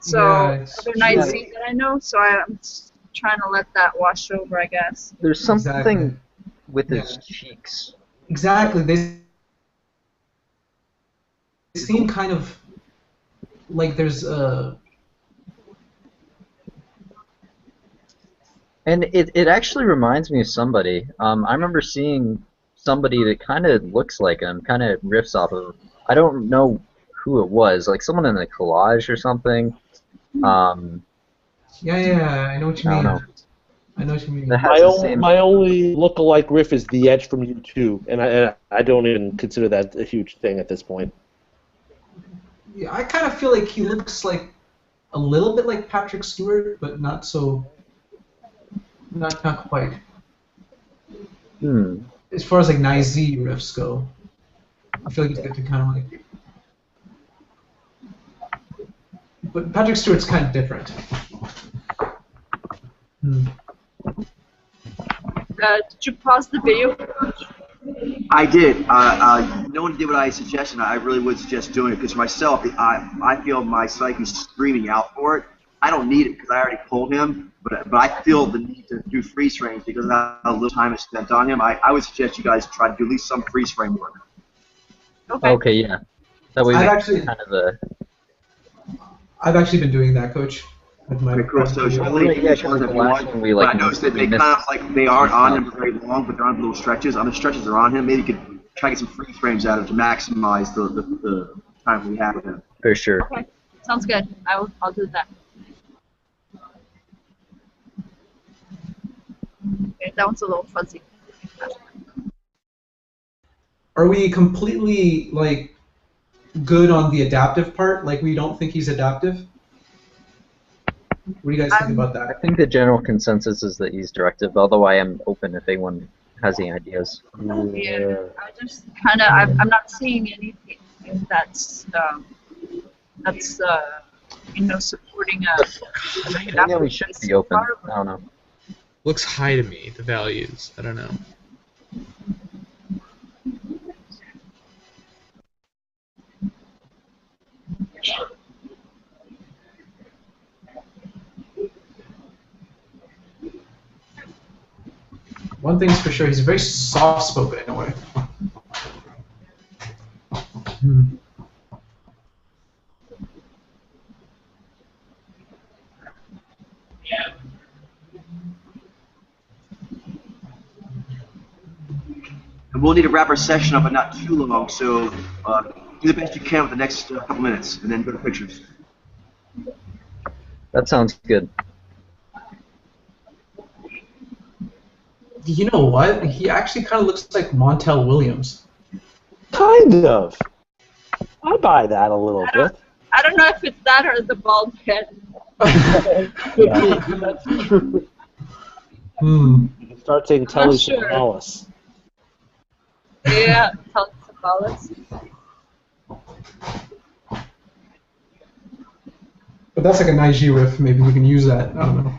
So other Nai-Z that I know, so I'm trying to let that wash over, I guess. There's something with his cheeks. Exactly. They seem kind of like there's a. And it actually reminds me of somebody. I remember seeing somebody that kind of looks like him, kind of riffs off of him. I don't know who it was, like someone in the collage or something. Yeah, I know what you mean. I know what you mean. My only look-alike riff is the Edge from U2, and I don't even consider that a huge thing at this point. Yeah, I kind of feel like he looks like a little bit like Patrick Stewart, but not so. Not quite. As far as like Nai-Z riffs go, I feel like it's kind of like. But Patrick Stewart's kind of different. Did you pause the video? I did. No one did what I suggested. I really would suggest doing it because myself, I feel my psyche's screaming out for it. I don't need it because I already pulled him, but I feel the need to do freeze frames because of how little time is spent on him. I would suggest you guys try to do at least some freeze frame work. Okay, yeah. That way I've actually been doing that, Coach. With my cool. So I noticed that they kind of like they aren't on him very long, but they're on little stretches. On the stretches they're on him, maybe you could try to get some freeze frames out of him to maximize the time we have with him. For sure. Okay, sounds good. I'll do that. Okay, that one's a little fuzzy. Are we completely like good on the adaptive part? Like we don't think he's adaptive? What do you guys think about that? I think the general consensus is that he's directive, although I am open if anyone has any ideas. Yeah, I just kind of I'm not seeing anything that's supporting a. Yeah, we should be open. I don't know. Looks high to me, the values. I don't know. One thing's for sure, he's very soft-spoken in a way. And we'll need to wrap our session up, but not too long. So do the best you can with the next couple minutes, and then go to pictures. That sounds good. You know what? He actually kind of looks like Montel Williams. Kind of. I buy that a little bit. I don't know if it's that or the bald head. That's true. You can start saying Telly Savalas. Yeah, Telly Savalas. But that's like a Nai-Z riff. Maybe we can use that. I don't know.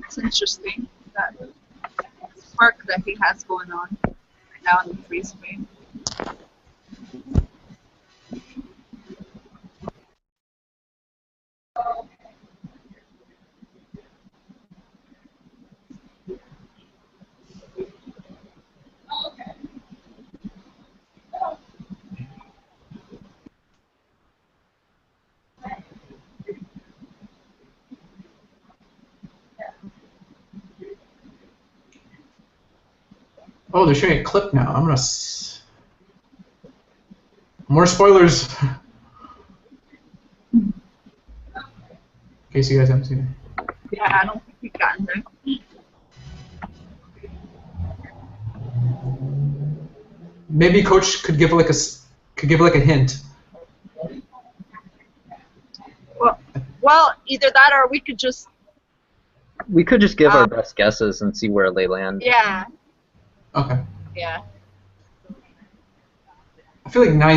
It's interesting, that spark that he has going on right now in the freeze frame. Oh, they're showing a clip now. I'm gonna. More spoilers. In case you guys haven't seen it. Yeah, I don't think we've gotten there. Maybe Coach could give like a hint. Well, either that or we could just. We could just give our best guesses and see where they land. Yeah. Okay. Yeah. I feel like Nai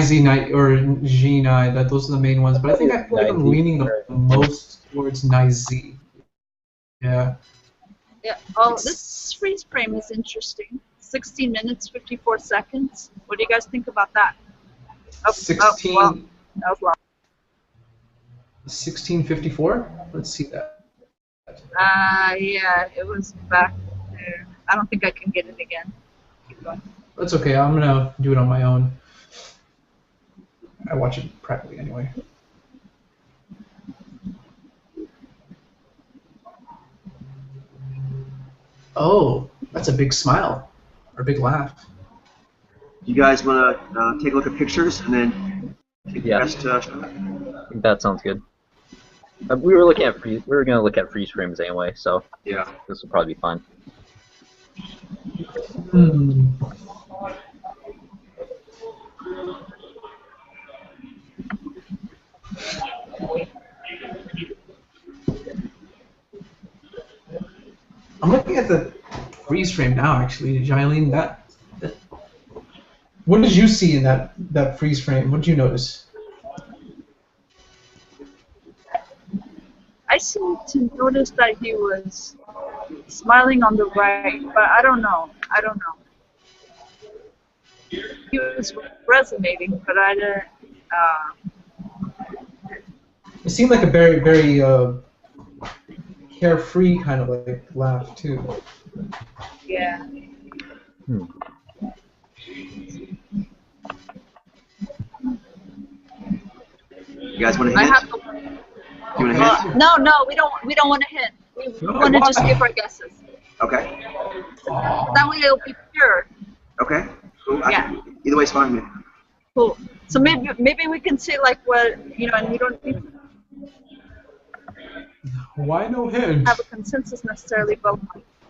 or Jinai, that those are the main ones, but I think I feel like I'm leaning the most towards Nai. Yeah. Yeah. Oh, this freeze frame is interesting. 16 minutes, 54 seconds. What do you guys think about that? 16. Well, that was long. 1654. Let's see that. Yeah, it was back there. I don't think I can get it again. Keep going. That's okay. I'm gonna do it on my own. I watch it practically anyway. Oh, that's a big smile or a big laugh. You guys want to take a look at pictures and then take the best shot? I think that sounds good. We were looking at we were gonna look at freeze frames anyway, so yeah, this will probably be fun. I'm looking at the freeze frame now, actually, Jailene. What did you see in that freeze frame? What did you notice? I seem to notice that he was smiling on the right, but I don't know. He was resonating, but I didn't. It seemed like a very, very carefree kind of like laugh too. Yeah. You guys want to hint? Do you want to hint? No, we don't want to hint. We want to just give our guesses. Okay. That way it'll be pure. Okay. Cool. Yeah. Either way's fine with me. Cool. So maybe we can say like what and we don't even Why no hint? have a consensus necessarily, but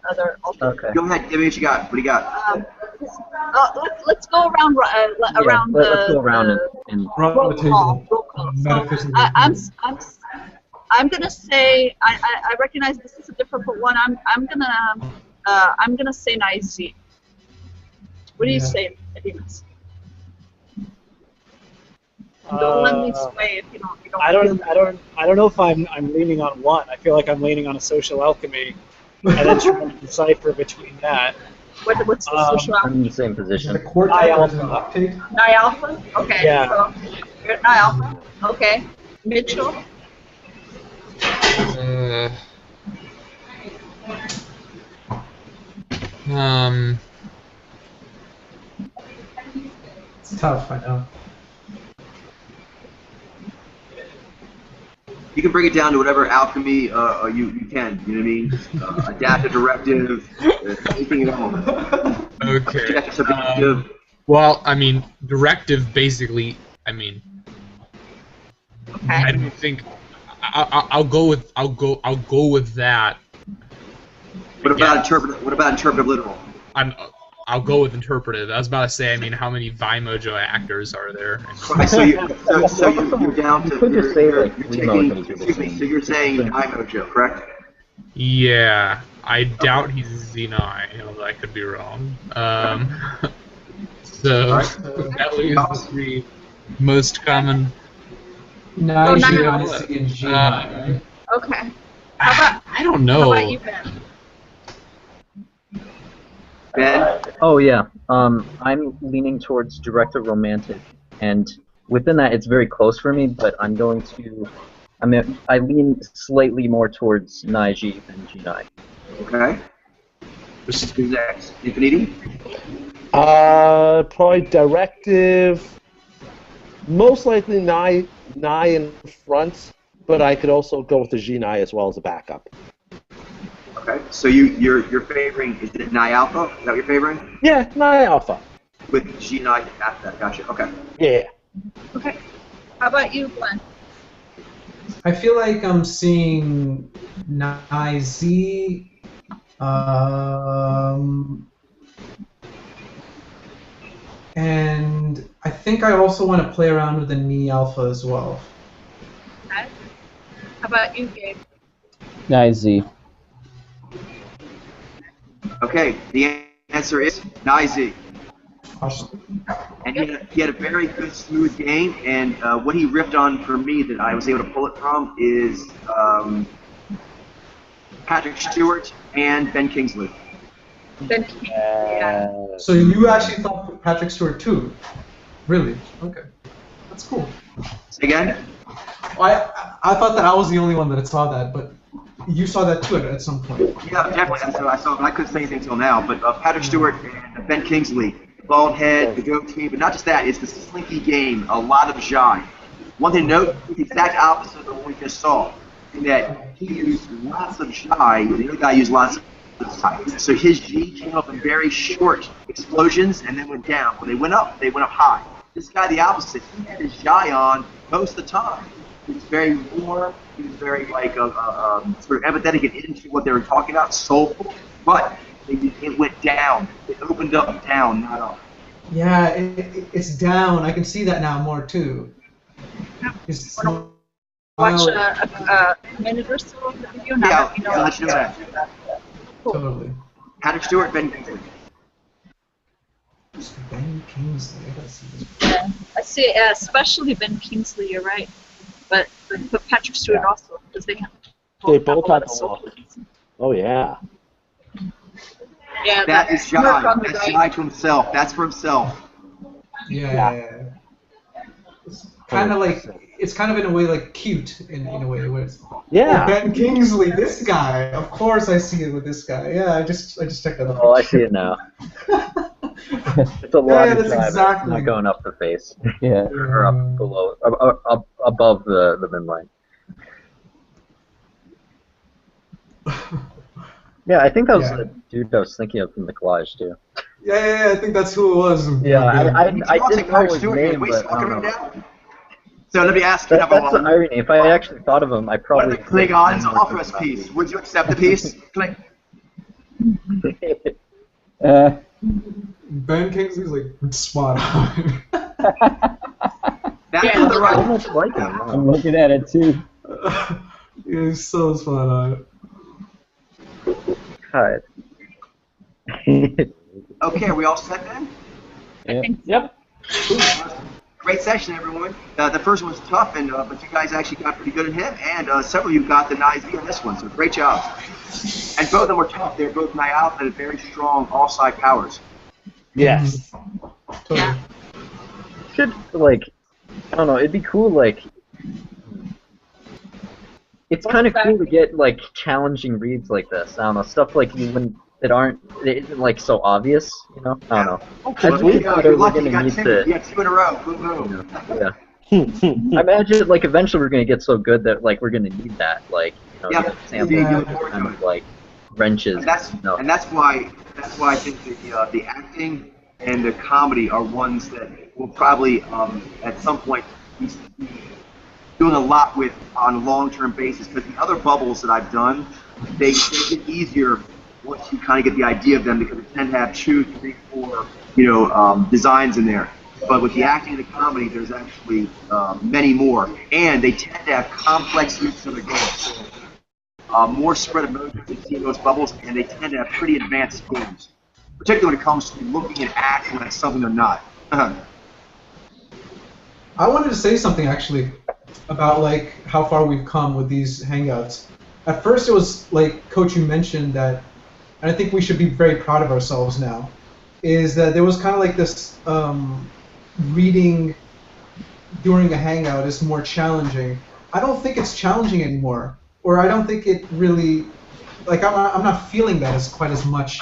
other alternatives. Okay. Go ahead. Give me what you got. What do you got? Let's go around around let's go around and Roll call. Roll call. So I'm gonna say I recognize this is a difficult one. I'm gonna say Naizi. What do you say, Adimas? Don't let me sway if you don't. I don't know if I'm leaning on one. I feel like I'm leaning on a social alchemy, and then trying to decipher between that. What's the social I'm alchemy? in the same position. Nai alpha. Nai alpha? Okay. Yeah. So you're Nai alpha. Okay. Mitchell? It's tough, I know. You can bring it down to whatever alchemy you can. You know what I mean? Adaptive, directive, anything at all. Okay. Objective, subjective. Well, I mean, directive basically. I mean, Okay. I don't think. I'll go with that. What about interpretive? What about interpretive literal? I'll go with interpretive. I was about to say. I mean, how many Vimojo actors are there? Right, so you're down to. You could just say like So you're saying Vimojo, correct? Yeah, I doubt he's Xenai, although I could be wrong. So that leaves the three most common. Nai, Oh, G, Nai. and G. Okay. How about I don't know. How about you, Ben? Ben? Oh yeah. I'm leaning towards director romantic, and within that, it's very close for me. But I'm going to. I lean slightly more towards Naiji than Jinai. Okay. Who's next? Infinity? Probably directive. Most likely Nai in front, but I could also go with the Jinai as well as a backup. Okay. So you're favoring, is it Nai Alpha? Is that what you're favoring? Yeah, Nai Alpha. With G9 after that. Gotcha. Okay. Yeah. Okay. How about you, Glenn? I feel like I'm seeing Niz, and I think I also want to play around with the Ni Alpha as well. Okay. How about you, Gabe? Z. Okay. The answer is Nai. Awesome. And he had a very good, smooth game, and what he riffed on for me that I was able to pull it from is Patrick Stewart and Ben Kingsley. Ben King. Yeah. So you actually thought Patrick Stewart too? Really? Okay. That's cool. Say again? I thought that I was the only one that saw that, but you saw that too at some point. Yeah, definitely. That's what I saw, but I couldn't say anything until now. But Patrick Stewart and Ben Kingsley, the bald head, the goatee, but not just that, it's the slinky game, a lot of shy. One thing to note, the exact opposite of what we just saw, in that he used lots of shy, the other guy used lots of shy. So his G came up in very short explosions and then went down. When they went up high. This guy, the opposite, he had his shy on most of the time. He was very warm, he was very like sort of empathetic and into what they were talking about, soulful, but it went down. It opened up down, not up. Yeah, it's down. I can see that now more too. Watch a minute or so of the video now. Yeah, I'll let you know that. Totally. Patrick Stewart, Ben Kingsley. Ben Kingsley. I gotta see this. Yeah, I see. Especially Ben Kingsley. You're right. But Patrick Stewart also, because they both have had a soul. Oh yeah. Yeah, That is shy. That's shy to himself. That's for himself. Yeah. It's kind of like, it's kind of in a way like cute in a way where it's, Yeah. oh, Ben Kingsley, this guy. Of course I see it with this guy. Yeah, I just checked that out. Oh, I see it now. It's a lot of that's drive. exactly. Not going up the face. Yeah. Or up below, up above the midline. Yeah, I think that was the dude I was thinking of from the collage too. Yeah, I think that's who it was. Yeah, I didn't know his Stewart, name, waste but I don't him know. down. So let me ask you, That's the irony. If I actually thought of him, I what probably. if the Klingons offer us peace? Would you accept the peace? Ben Kingsley's like spot on. That's Yeah, the right. Almost like him. I'm looking at it too. He's so spot on. God. Okay, are we all set then? Yep. Great session, everyone. The first one was tough, but you guys actually got pretty good at him, and several of you got the Nice on this one, so great job. And both of them were tough. They were both Niall and had very strong offside powers. Yes. Totally. Should like, I don't know. It'd be cool. Like, it's kind of cool to get like challenging reads like this. I don't know, stuff like you wouldn't. It isn't like so obvious, you know. I don't know. Okay, As we you're we're lucky. gonna You got need two. to. You got two in a row. Boom, boom. Yeah. I imagine like eventually we're gonna get so good that like we're gonna need that, like, you know, Yeah. the samples Yeah. kind of like wrenches. And that's you know. and that's why I think the acting and the comedy are ones that will probably at some point be doing a lot with on a long-term basis, because the other bubbles that I've done, they get easier once you kind of get the idea of them, because they tend to have 2, 3, 4 designs in there. But with the acting and the comedy, there's actually many more, and they tend to have complex uses of the game. So, more spread emotions you see in those bubbles, and they tend to have pretty advanced games, particularly when it comes to looking and acting like something they're not. I wanted to say something actually about like how far we've come with these hangouts. At first, it was like Coach, you mentioned that and I think we should be very proud of ourselves now, is that there was kind of like this reading during a hangout is more challenging. I don't think it's challenging anymore, or I don't think it really, like I'm not feeling that as quite as much.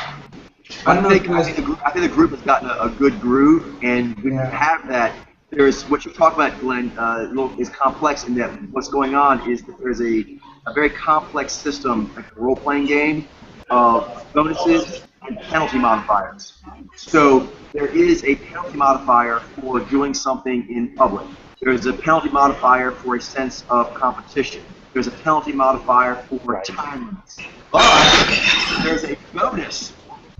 I think the group has gotten a good groove, and when you have that, there's what you talk about, Glenn, is complex in that what's going on is that there's a very complex system, like a role-playing game, of bonuses and penalty modifiers. So there is a penalty modifier for doing something in public. There's a penalty modifier for a sense of competition. There's a penalty modifier for time limits. But there's a bonus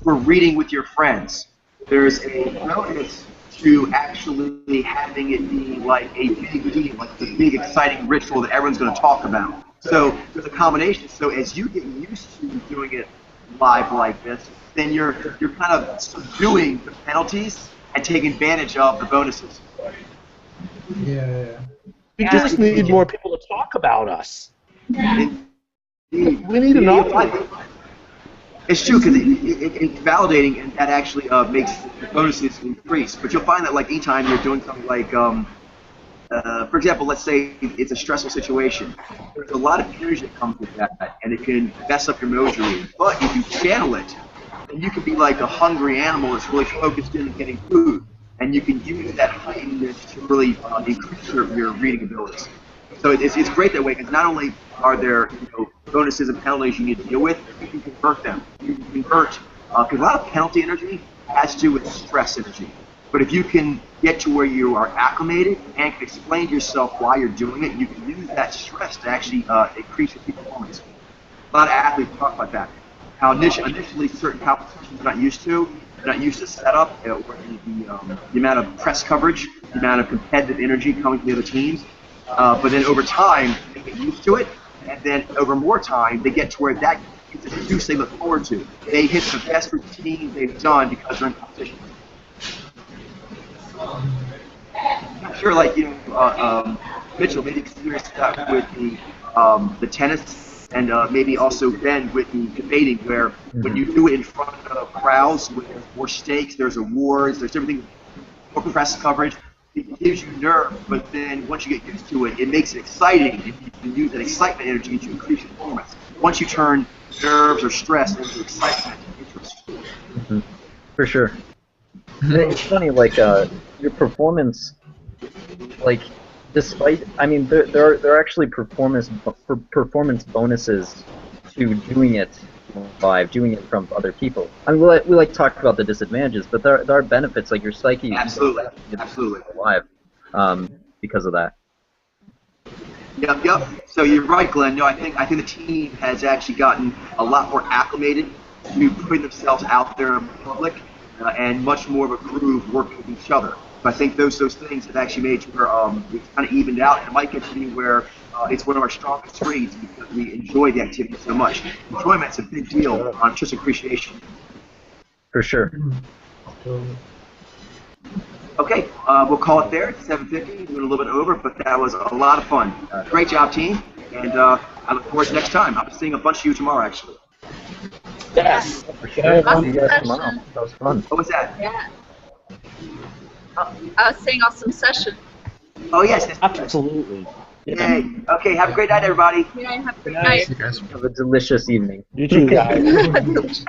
for reading with your friends. There's a bonus to actually having it be like a big deal, like the big exciting ritual that everyone's going to talk about. So there's a combination. So as you get used to doing it live like this, then you're kind of subduing the penalties and taking advantage of the bonuses. Yeah. We just need more people to talk about us. We need an audience. It's true because it's validating, and that actually makes the bonuses increase. But you'll find that like anytime you're doing something like, for example, let's say it's a stressful situation. There's a lot of energy that comes with that, and it can mess up your mojo reading. But if you channel it, then you can be like a hungry animal that's really focused in on getting food, and you can use that heightenedness to really increase your reading abilities. So it's great that way because not only are there bonuses and penalties you need to deal with, you can convert them. You can convert because a lot of penalty energy has to do with stress energy. But if you can get to where you are acclimated and can explain to yourself why you're doing it, you can use that stress to actually increase your peak performance. A lot of athletes talk about that. How initially certain competitions they're not used to. They're not used to setup or the amount of press coverage, the amount of competitive energy coming from the other teams. But then over time, they get used to it, and then over more time, they get to where that is a juice they look forward to. They hit the best routine they've done because they're in competition. I'm sure, like Mitchell, maybe experience that with the tennis, and maybe also Ben with the debating, where when you do it in front of crowds, with more stakes, there's awards, there's everything, more press coverage. It gives you nerve, but then once you get used to it, it makes it exciting, and you can use that excitement energy to increase your performance. Once you turn nerves or stress into excitement and interest. Mm-hmm. For sure. It's funny, like your performance, like despite, I mean, there are actually performance bonuses to doing it live, doing it from other people. I mean, we like to talk about the disadvantages, but there are benefits, like your psyche. Absolutely. Live, because of that. Yep. So you're right, Glenn. No, I think the team has actually gotten a lot more acclimated to putting themselves out there in public, and much more of a groove working with each other. So I think those things have actually made it where it's kind of evened out, and it might get to be where it's one of our strongest reads because we enjoy the activity so much. Enjoyment's a big deal on just appreciation. For sure. Okay, we'll call it there. It's 7:50. We're a little bit over, but that was a lot of fun. Great job, team, and I look forward to next time. I'm seeing a bunch of you tomorrow, actually. Yes. For sure. Awesome See you guys session. tomorrow. That was fun. What was that? Yeah. I was saying awesome session. Oh, yes. Absolutely. Yay. Okay, have a great night, everybody. Yeah, have a good night. You guys. Have a delicious evening. You too, guys. Have a delicious.